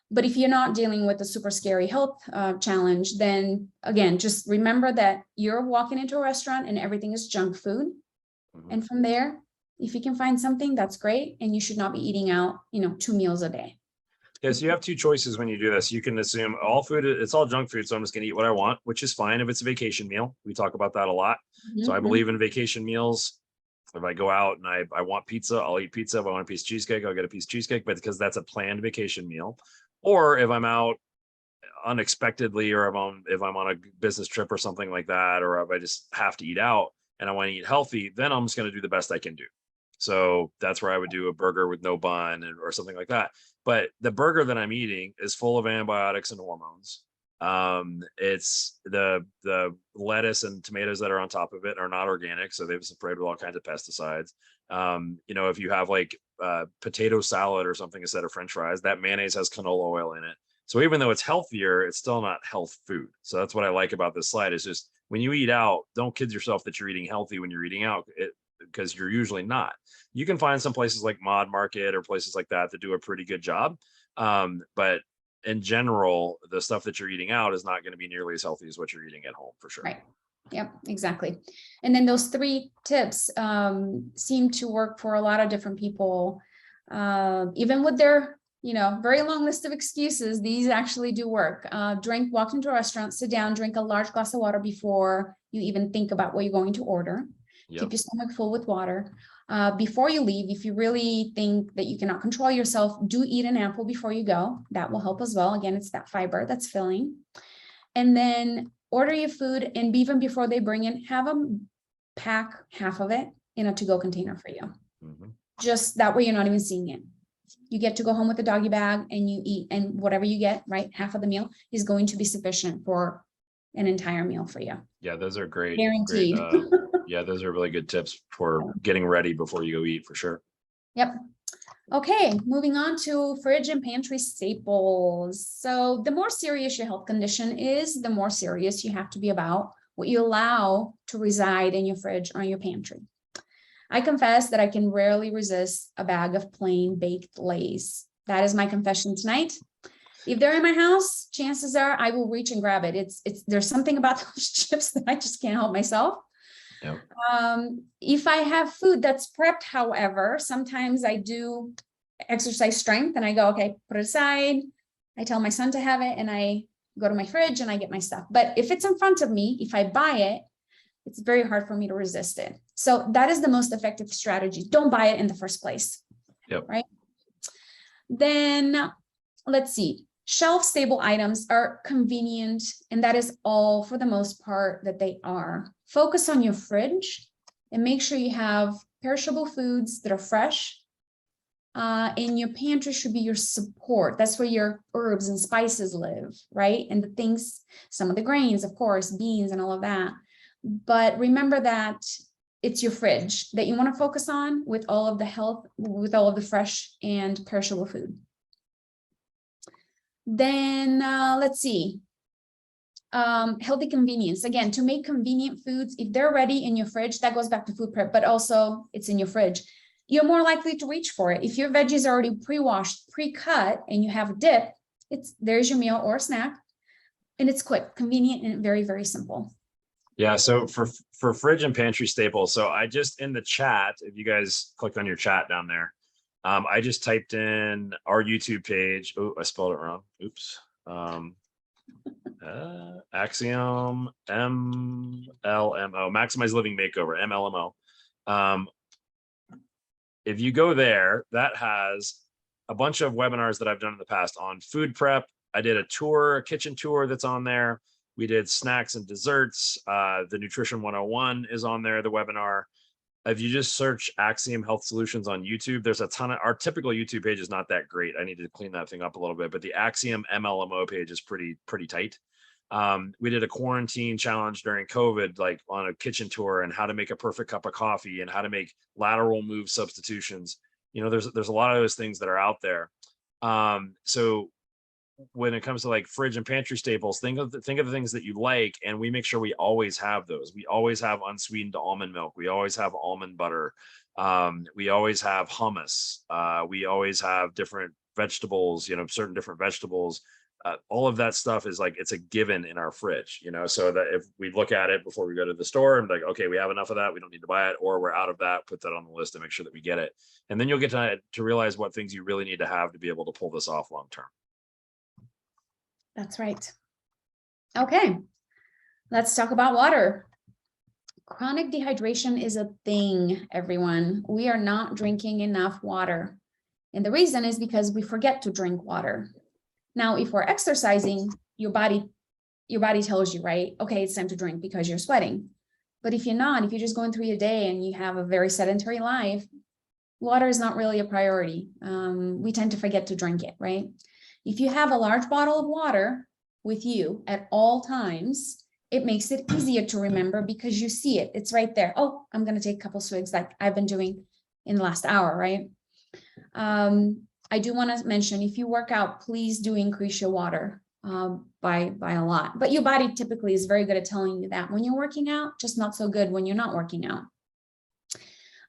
B: But if you're not dealing with a super scary health challenge, then again, just remember that you're walking into a restaurant and everything is junk food. And from there, if you can find something, that's great. And you should not be eating out, 2 meals a day.
A: Yeah, so you have two choices when you do this. You can assume all food, it's all junk food, so I'm just going to eat what I want, which is fine if it's a vacation meal. We talk about that a lot. So I believe in vacation meals. If I go out and I want pizza, I'll eat pizza. If I want a piece of cheesecake, I'll get a piece of cheesecake, but because that's a planned vacation meal. Or if I'm out unexpectedly, or if I'm on a business trip or something like that, or if I just have to eat out and I want to eat healthy, then I'm just going to do the best I can do. So that's where I would do a burger with no bun or something like that. But the burger that I'm eating is full of antibiotics and hormones. It's the lettuce and tomatoes that are on top of it are not organic, so they've sprayed with all kinds of pesticides. If you have like potato salad or something instead of French fries, that mayonnaise has canola oil in it. So even though it's healthier, it's still not health food. So that's what I like about this slide, is just when you eat out, don't kid yourself that you're eating healthy when you're eating out, because you're usually not. You can find some places like Mod Market or places like that do a pretty good job. But in general, the stuff that you're eating out is not going to be nearly as healthy as what you're eating at home, for sure.
B: Right. Yep, exactly. And then those 3 tips seem to work for a lot of different people. Even with their, very long list of excuses, these actually do work. Walk into a restaurant, sit down, drink a large glass of water before you even think about what you're going to order. Yep. Keep your stomach full with water. Before you leave, if you really think that you cannot control yourself, do eat an apple before you go. That will help as well. Again, it's that fiber that's filling. And then order your food, and even before they bring in, have them pack half of it in a to-go container for you. Just that way you're not even seeing it. You get to go home with a doggy bag and you eat, and whatever you get, right, half of the meal is going to be sufficient for an entire meal for you.
A: Yeah, those are great.
B: Guaranteed.
A: Yeah, those are really good tips for getting ready before you go eat, for sure.
B: Yep. Okay, moving on to fridge and pantry staples. So the more serious your health condition is, the more serious you have to be about what you allow to reside in your fridge or your pantry. I confess that I can rarely resist a bag of plain baked Lay's. That is my confession tonight. If they're in my house, chances are I will reach and grab it. There's something about those chips that I just can't help myself.
A: Yep.
B: If I have food that's prepped, however, sometimes I do exercise strength and I go, okay, put it aside. I tell my son to have it and I go to my fridge and I get my stuff. But if it's in front of me, if I buy it, it's very hard for me to resist it. So that is the most effective strategy. Don't buy it in the first place.
A: Yep.
B: Right. Then let's see. Shelf-stable items are convenient, and that is all for the most part that they are. Focus on your fridge and make sure you have perishable foods that are fresh. And your pantry should be your support. That's where your herbs and spices live, right? And the things, some of the grains, of course, beans and all of that. But remember that it's your fridge that you want to focus on with all of the health, with all of the fresh and perishable food. Then let's see, healthy convenience. Again, to make convenient foods, if they're ready in your fridge, that goes back to food prep, but also it's in your fridge. You're more likely to reach for it. If your veggies are already pre-washed, pre-cut, and you have a dip, there's your meal or a snack, and it's quick, convenient, and very, very simple.
A: Yeah, so for fridge and pantry staples, so I just in the chat, if you guys clicked on your chat down there, I just typed in our YouTube page. Oh, I spelled it wrong. Oops. Axiom MLMO, Maximize Living Makeover, MLMO. If you go there, that has a bunch of webinars that I've done in the past on food prep. I did a kitchen tour that's on there. We did snacks and desserts. The Nutrition 101 is on there, the webinar. If you just search Axiom Health Solutions on YouTube, there's a ton of, our typical YouTube page is not that great. I need to clean that thing up a little bit, but the Axiom MLMO page is pretty tight. We did a quarantine challenge during COVID, like on a kitchen tour, and how to make a perfect cup of coffee and how to make lateral move substitutions. You know, there's a lot of those things that are out there. So when it comes to like fridge and pantry staples, think of the things that you like, and we make sure we always have those. We always have unsweetened almond milk. We always have almond butter. We always have hummus. We always have different vegetables, you know, certain different vegetables. All of that stuff is like, it's a given in our fridge, you know, so that if we look at it before we go to the store and like, okay, we have enough of that, we don't need to buy it, or we're out of that, put that on the list and make sure that we get it. And then you'll get to realize what things you really need to have to be able to pull this off long term.
B: That's right. Okay, let's talk about water. Chronic dehydration is a thing, everyone. We are not drinking enough water. And the reason is because we forget to drink water. Now, if we're exercising, your body tells you, right? Okay, it's time to drink because you're sweating. But if you're not, if you're just going through your day and you have a very sedentary life, water is not really a priority. We tend to forget to drink it, right? If you have a large bottle of water with you at all times, it makes it easier to remember because you see it. It's right there. Oh, I'm going to take a couple swigs like I've been doing in the last hour, right? I do want to mention, if you work out, please do increase your water by a lot. But your body typically is very good at telling you that when you're working out, just not so good when you're not working out.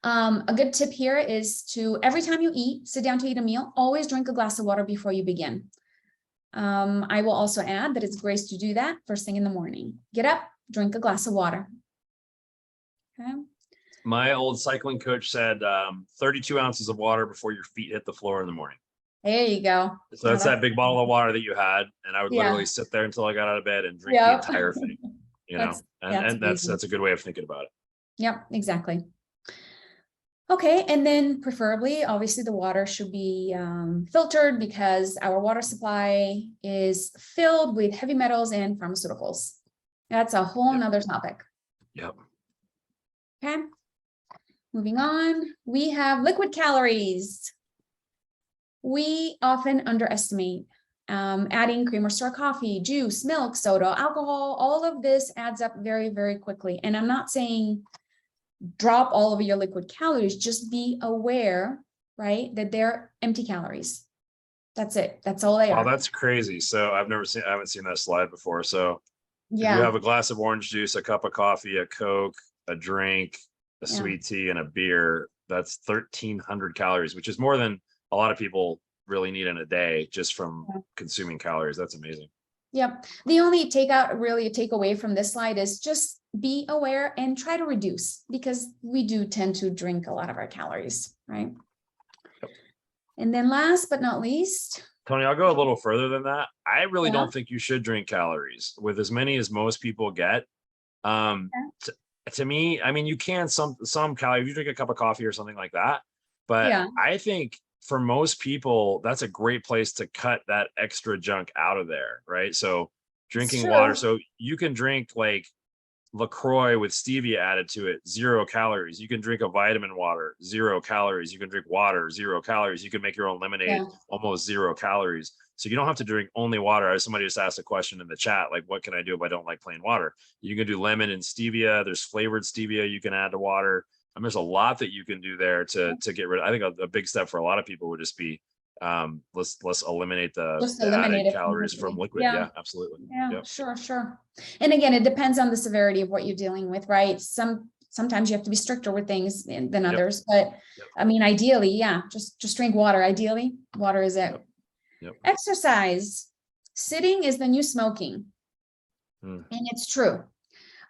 B: A good tip here is to, every time you sit down to eat a meal, always drink a glass of water before you begin. I will also add that it's great to do that first thing in the morning. Get up, drink a glass of water. Okay.
A: My old cycling coach said 32 ounces of water before your feet hit the floor in the morning.
B: There you go.
A: So that's that big bottle of water that you had. And I would literally sit there until I got out of bed and drink the entire thing, you know, and that's a good way of thinking about it.
B: Yep, exactly. Okay, and then preferably, obviously, the water should be filtered because our water supply is filled with heavy metals and pharmaceuticals. That's a whole nother topic.
A: Yep.
B: Okay, moving on, we have liquid calories. We often underestimate adding creamers to our coffee, juice, milk, soda, alcohol. All of this adds up very, very quickly. And I'm not saying drop all of your liquid calories, just be aware, right, that they're empty calories. That's it. That's all they are.
A: Oh, that's crazy. So I haven't seen that slide before. So if you have a glass of orange juice, a cup of coffee, a Coke, a drink, a sweet tea, and a beer, that's 1,300 calories, which is more than a lot of people really need in a day just from consuming calories. That's amazing.
B: Yep. The only takeaway from this slide is just be aware and try to reduce, because we do tend to drink a lot of our calories, right?
A: Yep.
B: And then last but not least,
A: Tony, I'll go a little further than that. I really don't think you should drink calories with as many as most people get. To me, I mean, you can some calories, if you drink a cup of coffee or something like that, but I think for most people, that's a great place to cut that extra junk out of there, right? So drinking water, so you can drink like LaCroix with stevia added to it, 0 calories. You can drink a vitamin water, 0 calories. You can drink water, 0 calories. You can make your own lemonade, almost 0 calories. So you don't have to drink only water. Somebody just asked a question in the chat, like, what can I do if I don't like plain water? You can do lemon and stevia. There's flavored stevia you can add to water. And there's a lot that you can do there to get rid of. I think a big step for a lot of people would just be let's eliminate the added calories from liquid. Yeah, absolutely.
B: Yeah, sure. And again, it depends on the severity of what you're dealing with, right? Sometimes you have to be stricter with things than others, but I mean, ideally, just drink water. Ideally, water is it. Exercise. Sitting is the new smoking. And it's true.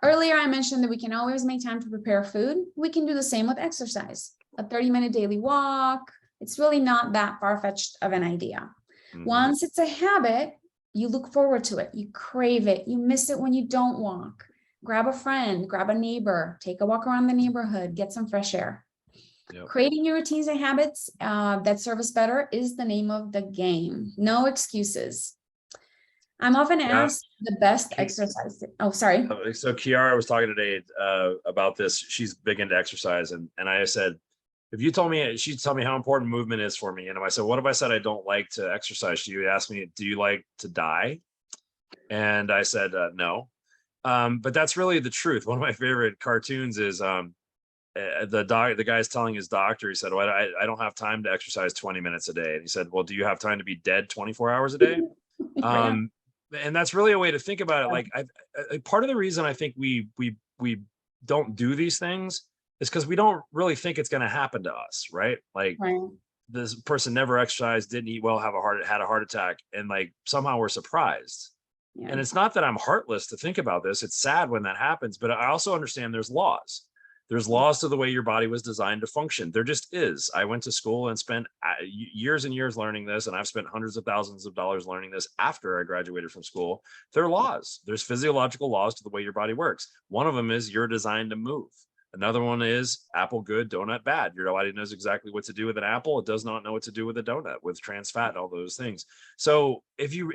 B: Earlier, I mentioned that we can always make time to prepare food. We can do the same with exercise. A 30-minute daily walk, It's really not that far-fetched of an idea.
A: Mhm.
B: Once it's a habit, you look forward to it, you crave it, you miss it when you don't walk. Grab a friend, grab a neighbor, take a walk around the neighborhood, get some fresh air.
A: Yep.
B: Creating your routines and habits that serve us better is the name of the game. No excuses. I'm often
A: Yeah.
B: asked the best exercise. Oh, sorry.
A: So Kiara was talking today about this. She's big into exercise, and I said, if you told me, she'd tell me how important movement is for me. And if I said, what if I said I don't like to exercise? She would ask me, do you like to die? And I said, no. But that's really the truth. One of my favorite cartoons is the guy's telling his doctor, he said, well, I don't have time to exercise 20 minutes a day. And he said, well, do you have time to be dead 24 hours a day?
B: Yeah.
A: And that's really a way to think about it. Like, part of the reason I think we don't do these things is because we don't really think it's going to happen to us, right? Like,
B: Right.
A: this person never exercised, didn't eat well, had a heart attack, and like somehow we're surprised.
B: Yeah.
A: And it's not that I'm heartless to think about this. It's sad when that happens, but I also understand there's laws. There's laws to the way your body was designed to function. There just is. I went to school and spent years and years learning this, and I've spent hundreds of thousands of dollars learning this after I graduated from school. There are laws. There's physiological laws to the way your body works. One of them is you're designed to move. Another one is apple good, donut bad. Your body knows exactly what to do with an apple. It does not know what to do with a donut, with trans fat and all those things. So if you,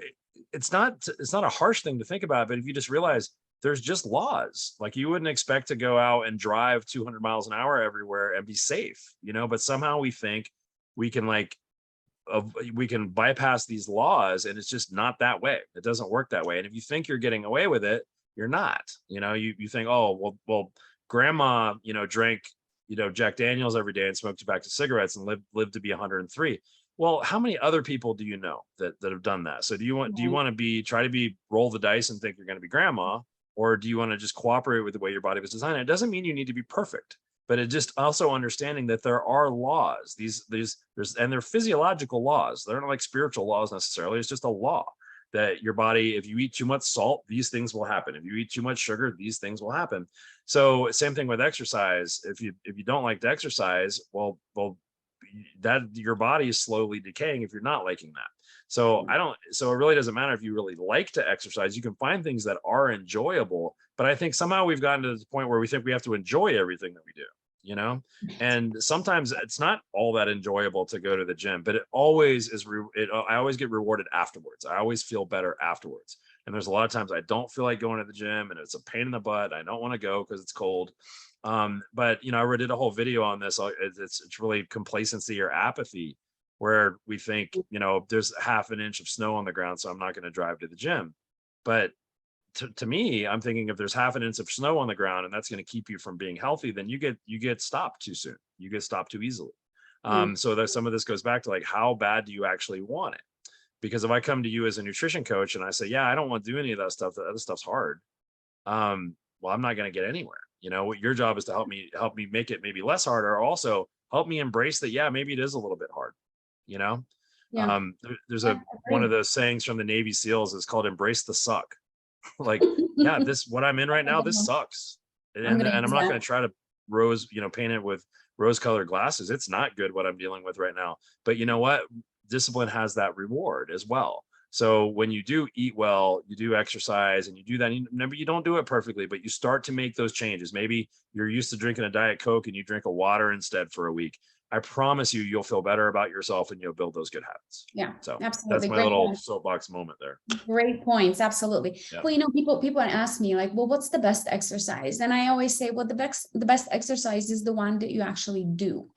A: it's not a harsh thing to think about, but if you just realize there's just laws, like you wouldn't expect to go out and drive 200 miles an hour everywhere and be safe, but somehow we think we can we can bypass these laws, and it's just not that way. It doesn't work that way. And if you think you're getting away with it, you're not. You think, oh, well, grandma, drank, Jack Daniels every day and smoked tobacco cigarettes and lived to be 103. Well, how many other people do you know that have done that? So do you want to try to roll the dice and think you're going to be grandma, or do you want to just cooperate with the way your body was designed? It doesn't mean you need to be perfect, but it just also understanding that there are laws. And they're physiological laws. They're not like spiritual laws necessarily. It's just a law that your body, if you eat too much salt, these things will happen. If you eat too much sugar, these things will happen. So same thing with exercise. If you don't like to exercise, well, that your body is slowly decaying if you're not liking that. So so it really doesn't matter if you really like to exercise. You can find things that are enjoyable, but I think somehow we've gotten to the point where we think we have to enjoy everything that we do, and sometimes it's not all that enjoyable to go to the gym, but it always is. I always get rewarded afterwards. I always feel better afterwards. And there's a lot of times I don't feel like going to the gym, and it's a pain in the butt. I don't want to go because it's cold. But I did a whole video on this. It's really complacency or apathy, where we think, there's half an inch of snow on the ground, so I'm not going to drive to the gym. But to me, I'm thinking if there's half an inch of snow on the ground and that's going to keep you from being healthy, then you get stopped too soon. You get stopped too easily. So that some of this goes back to like, how bad do you actually want it? Because if I come to you as a nutrition coach and I say, yeah, I don't want to do any of that stuff, that other stuff's hard. Well, I'm not going to get anywhere. Your job is to help me make it maybe less hard, or also help me embrace that. Yeah, maybe it is a little bit hard.
B: Yeah.
A: There's one of those sayings from the Navy SEALs is called "embrace the suck." Like, yeah, what I'm in right now, this sucks, and I'm not going to try to paint it with rose-colored glasses. It's not good what I'm dealing with right now. But you know what? Discipline has that reward as well. So when you do eat well, you do exercise, and you do that, remember, you don't do it perfectly, but you start to make those changes. Maybe you're used to drinking a Diet Coke and you drink a water instead for a week. I promise you'll feel better about yourself, and you'll build those good habits.
B: Yeah,
A: so
B: absolutely.
A: That's my little soapbox moment there.
B: Great points. Absolutely.
A: Yeah.
B: Well, people ask me like, well, what's the best exercise? And I always say, well, the best exercise is the one that you actually do,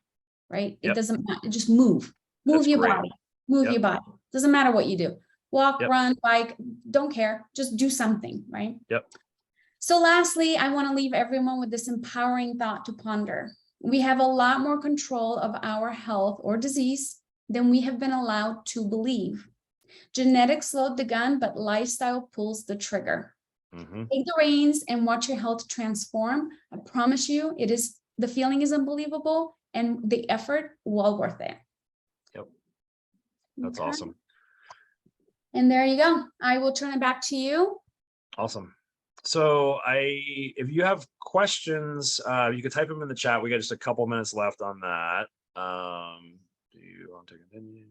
B: right? It doesn't matter. Just move your body, your body. Doesn't matter what you do. Walk, run, bike, don't care. Just do something, right?
A: Yep.
B: So lastly, I want to leave everyone with this empowering thought to ponder. We have a lot more control of our health or disease than we have been allowed to believe. Genetics load the gun, but lifestyle pulls the trigger. Take the reins and watch your health transform. I promise you, the feeling is unbelievable, and the effort well worth it.
A: Yep. That's awesome.
B: And there you go. I will turn it back to you.
A: Awesome. So if you have questions, you can type them in the chat. We got just a couple minutes left on that. Do you want to continue?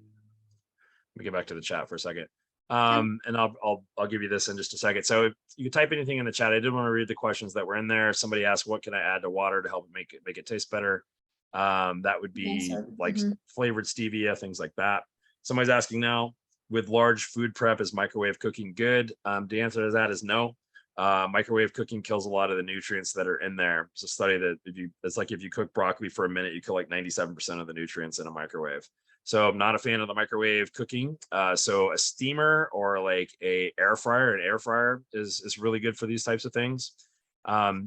A: Let me get back to the chat for a second.
B: Sure.
A: And I'll give you this in just a second. So if you can type anything in the chat, I did want to read the questions that were in there. Somebody asked, what can I add to water to help make it taste better? That would be like flavored stevia, things like that. Somebody's asking now, with large food prep, is microwave cooking good? The answer to that is no. Microwave cooking kills a lot of the nutrients that are in there. It's a study that it's like if you cook broccoli for a minute, you kill like 97% of the nutrients in a microwave. So I'm not a fan of the microwave cooking. So a steamer or like an air fryer is really good for these types of things.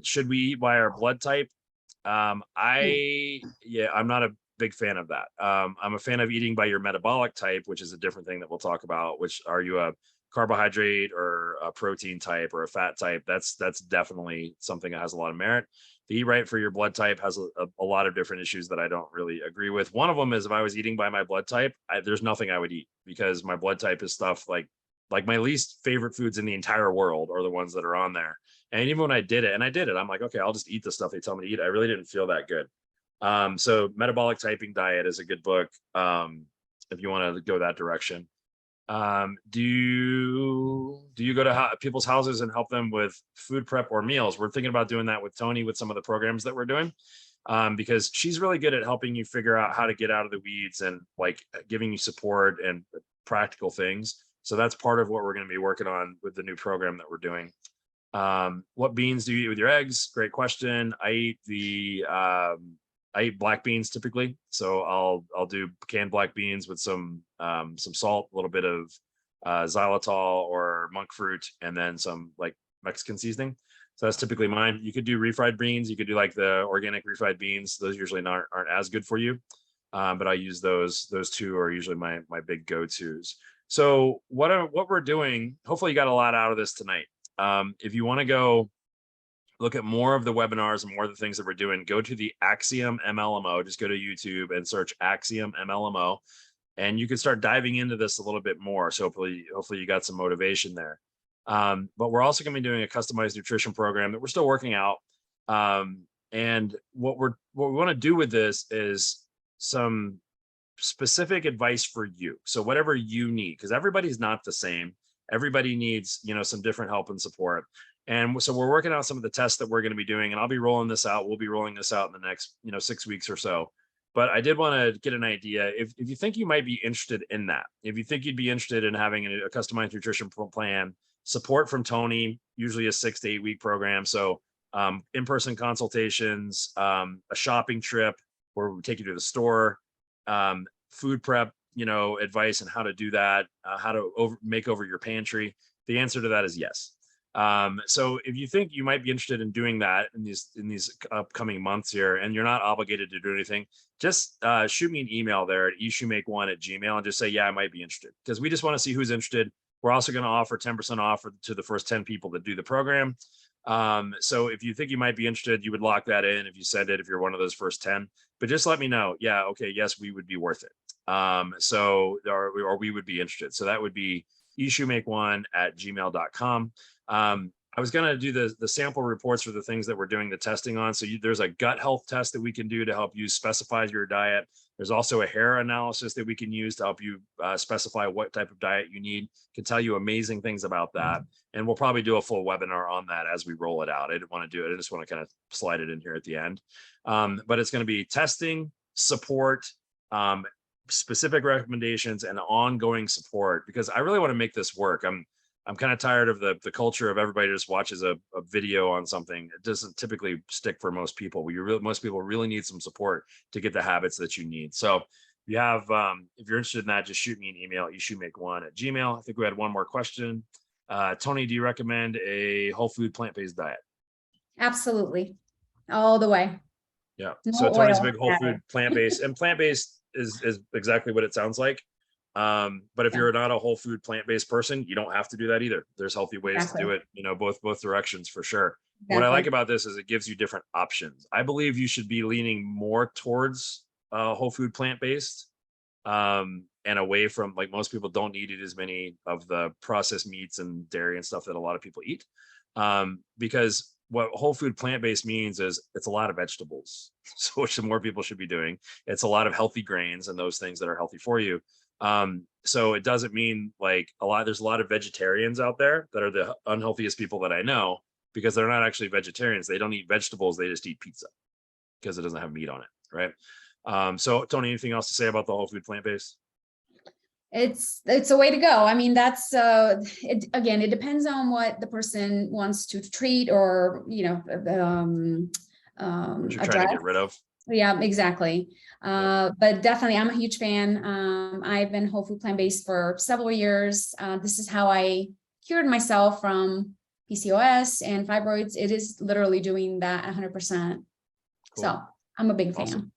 A: Should we eat by our blood type? I'm not a big fan of that. I'm a fan of eating by your metabolic type, which is a different thing that we'll talk about. Which are you a carbohydrate or a protein type or a fat type? That's definitely something that has a lot of merit. The eat right for your blood type has a lot of different issues that I don't really agree with. One of them is if I was eating by my blood type, there's nothing I would eat because my blood type is stuff like my least favorite foods in the entire world are the ones that are on there. And even when I did it, I'm like, okay, I'll just eat the stuff they tell me to eat. I really didn't feel that good. So Metabolic Typing Diet is a good book if you want to go that direction. Do you go to people's houses and help them with food prep or meals? We're thinking about doing that with Tony with some of the programs that we're doing, because she's really good at helping you figure out how to get out of the weeds and like giving you support and practical things. So that's part of what we're going to be working on with the new program that we're doing. What beans do you eat with your eggs? Great question. I eat black beans typically. So I'll do canned black beans with some salt, a little bit of xylitol or monk fruit, and then some like Mexican seasoning. So that's typically mine. You could do refried beans. You could do like the organic refried beans. Those usually aren't as good for you. But I use those two are usually my big go-tos. So what we're doing, hopefully you got a lot out of this tonight. If you want to go look at more of the webinars and more of the things that we're doing, go to the Axiom MLMO. Just go to YouTube and search Axiom MLMO, and you can start diving into this a little bit more. So hopefully you got some motivation there. But we're also going to be doing a customized nutrition program that we're still working out. And what we want to do with this is some specific advice for you. So whatever you need, because everybody's not the same. Everybody needs, some different help and support. And so we're working out some of the tests that we're going to be doing, and I'll be rolling this out. We'll be rolling this out in the next, 6 weeks or so. But I did want to get an idea. If you think you might be interested in that, if you think you'd be interested in having a customized nutrition plan, support from Tony, usually a 6 to 8 week program. So in-person consultations, a shopping trip where we take you to the store, food prep, advice on how to do that, how to make over your pantry. The answer to that is yes. So if you think you might be interested in doing that in these upcoming months here, and you're not obligated to do anything, just shoot me an email there at issuemake1@gmail.com and just say, yeah, I might be interested, because we just want to see who's interested. We're also going to offer 10% off to the first 10 people that do the program. So if you think you might be interested, you would lock that in if you send it, if you're one of those first 10, but just let me know. Yeah. Okay. Yes, we would be worth it. Or we would be interested. So that would be issuemake1@gmail.com. I was going to do the sample reports for the things that we're doing the testing on. So there's a gut health test that we can do to help you specify your diet. There's also a hair analysis that we can use to help you specify what type of diet you need. Can tell you amazing things about that. And we'll probably do a full webinar on that as we roll it out. I didn't want to do it. I just want to kind of slide it in here at the end. But it's going to be testing, support, specific recommendations, and ongoing support, because I really want to make this work. I'm kind of tired of the culture of everybody just watches a video on something. It doesn't typically stick for most people. Most people really need some support to get the habits that you need. So if you're interested in that, just shoot me an email, issuemake1@gmail.com. I think we had one more question. Tony, do you recommend a whole food plant-based diet?
B: Absolutely. All the way.
A: Yeah.
B: No
A: So Tony's a
B: oil.
A: big whole food plant-based, and plant-based is exactly what it sounds like. But if you're not a whole food plant-based person, you don't have to do that either. There's healthy ways to do it, both directions for sure. What I like about this is it gives you different options. I believe you should be leaning more towards whole food plant-based, and away from, like, most people don't eat as many of the processed meats and dairy and stuff that a lot of people eat, because what whole food plant-based means is it's a lot of vegetables. So which more people should be doing. It's a lot of healthy grains and those things that are healthy for you. So it doesn't mean like there's a lot of vegetarians out there that are the unhealthiest people that I know, because they're not actually vegetarians. They don't eat vegetables. They just eat pizza because it doesn't have meat on it. Right. So Tony, anything else to say about the whole food plant-based?
B: It's a way to go. I mean, that's it, again, it depends on what the person wants to treat or, what
A: you're trying to get rid of.
B: Yeah, exactly. But definitely I'm a huge fan. I've been whole food plant-based for several years. This is how I cured myself from PCOS and fibroids. It is literally doing that 100%. Cool. So I'm a big fan.
A: Awesome.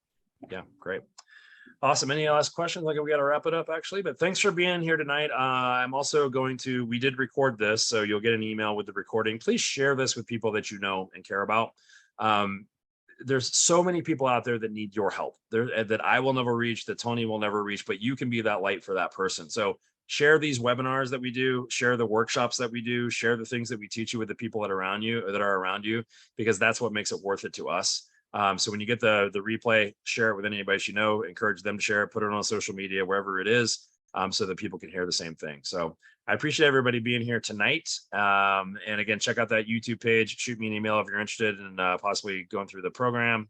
A: Yeah, great. Awesome. Any last questions? Like, we got to wrap it up actually, but thanks for being here tonight. I'm also we did record this, so you'll get an email with the recording. Please share this with people that you know and care about. There's so many people out there that need your help that I will never reach, that Tony will never reach, but you can be that light for that person. So share these webinars that we do, share the workshops that we do, share the things that we teach you with the people that are around you, because that's what makes it worth it to us. So when you get the replay, share it with anybody you know, encourage them to share it, put it on social media, wherever it is, so that people can hear the same thing. So I appreciate everybody being here tonight. And again, check out that YouTube page, shoot me an email if you're interested in possibly going through the program.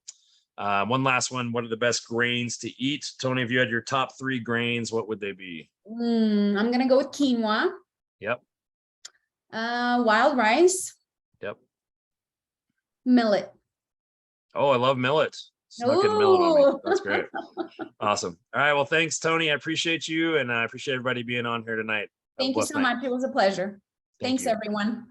A: One last one. What are the best grains to eat? Tony, if you had your top 3 grains, what would they be?
B: I'm going to go with quinoa.
A: Yep.
B: Wild rice.
A: Yep.
B: Millet.
A: Oh, I love millet. Snuck in millet on me. That's great. Awesome. All right. Well, thanks, Tony. I appreciate you, and I appreciate everybody being on here tonight.
B: Thank you so much. It was a pleasure. Thanks, everyone.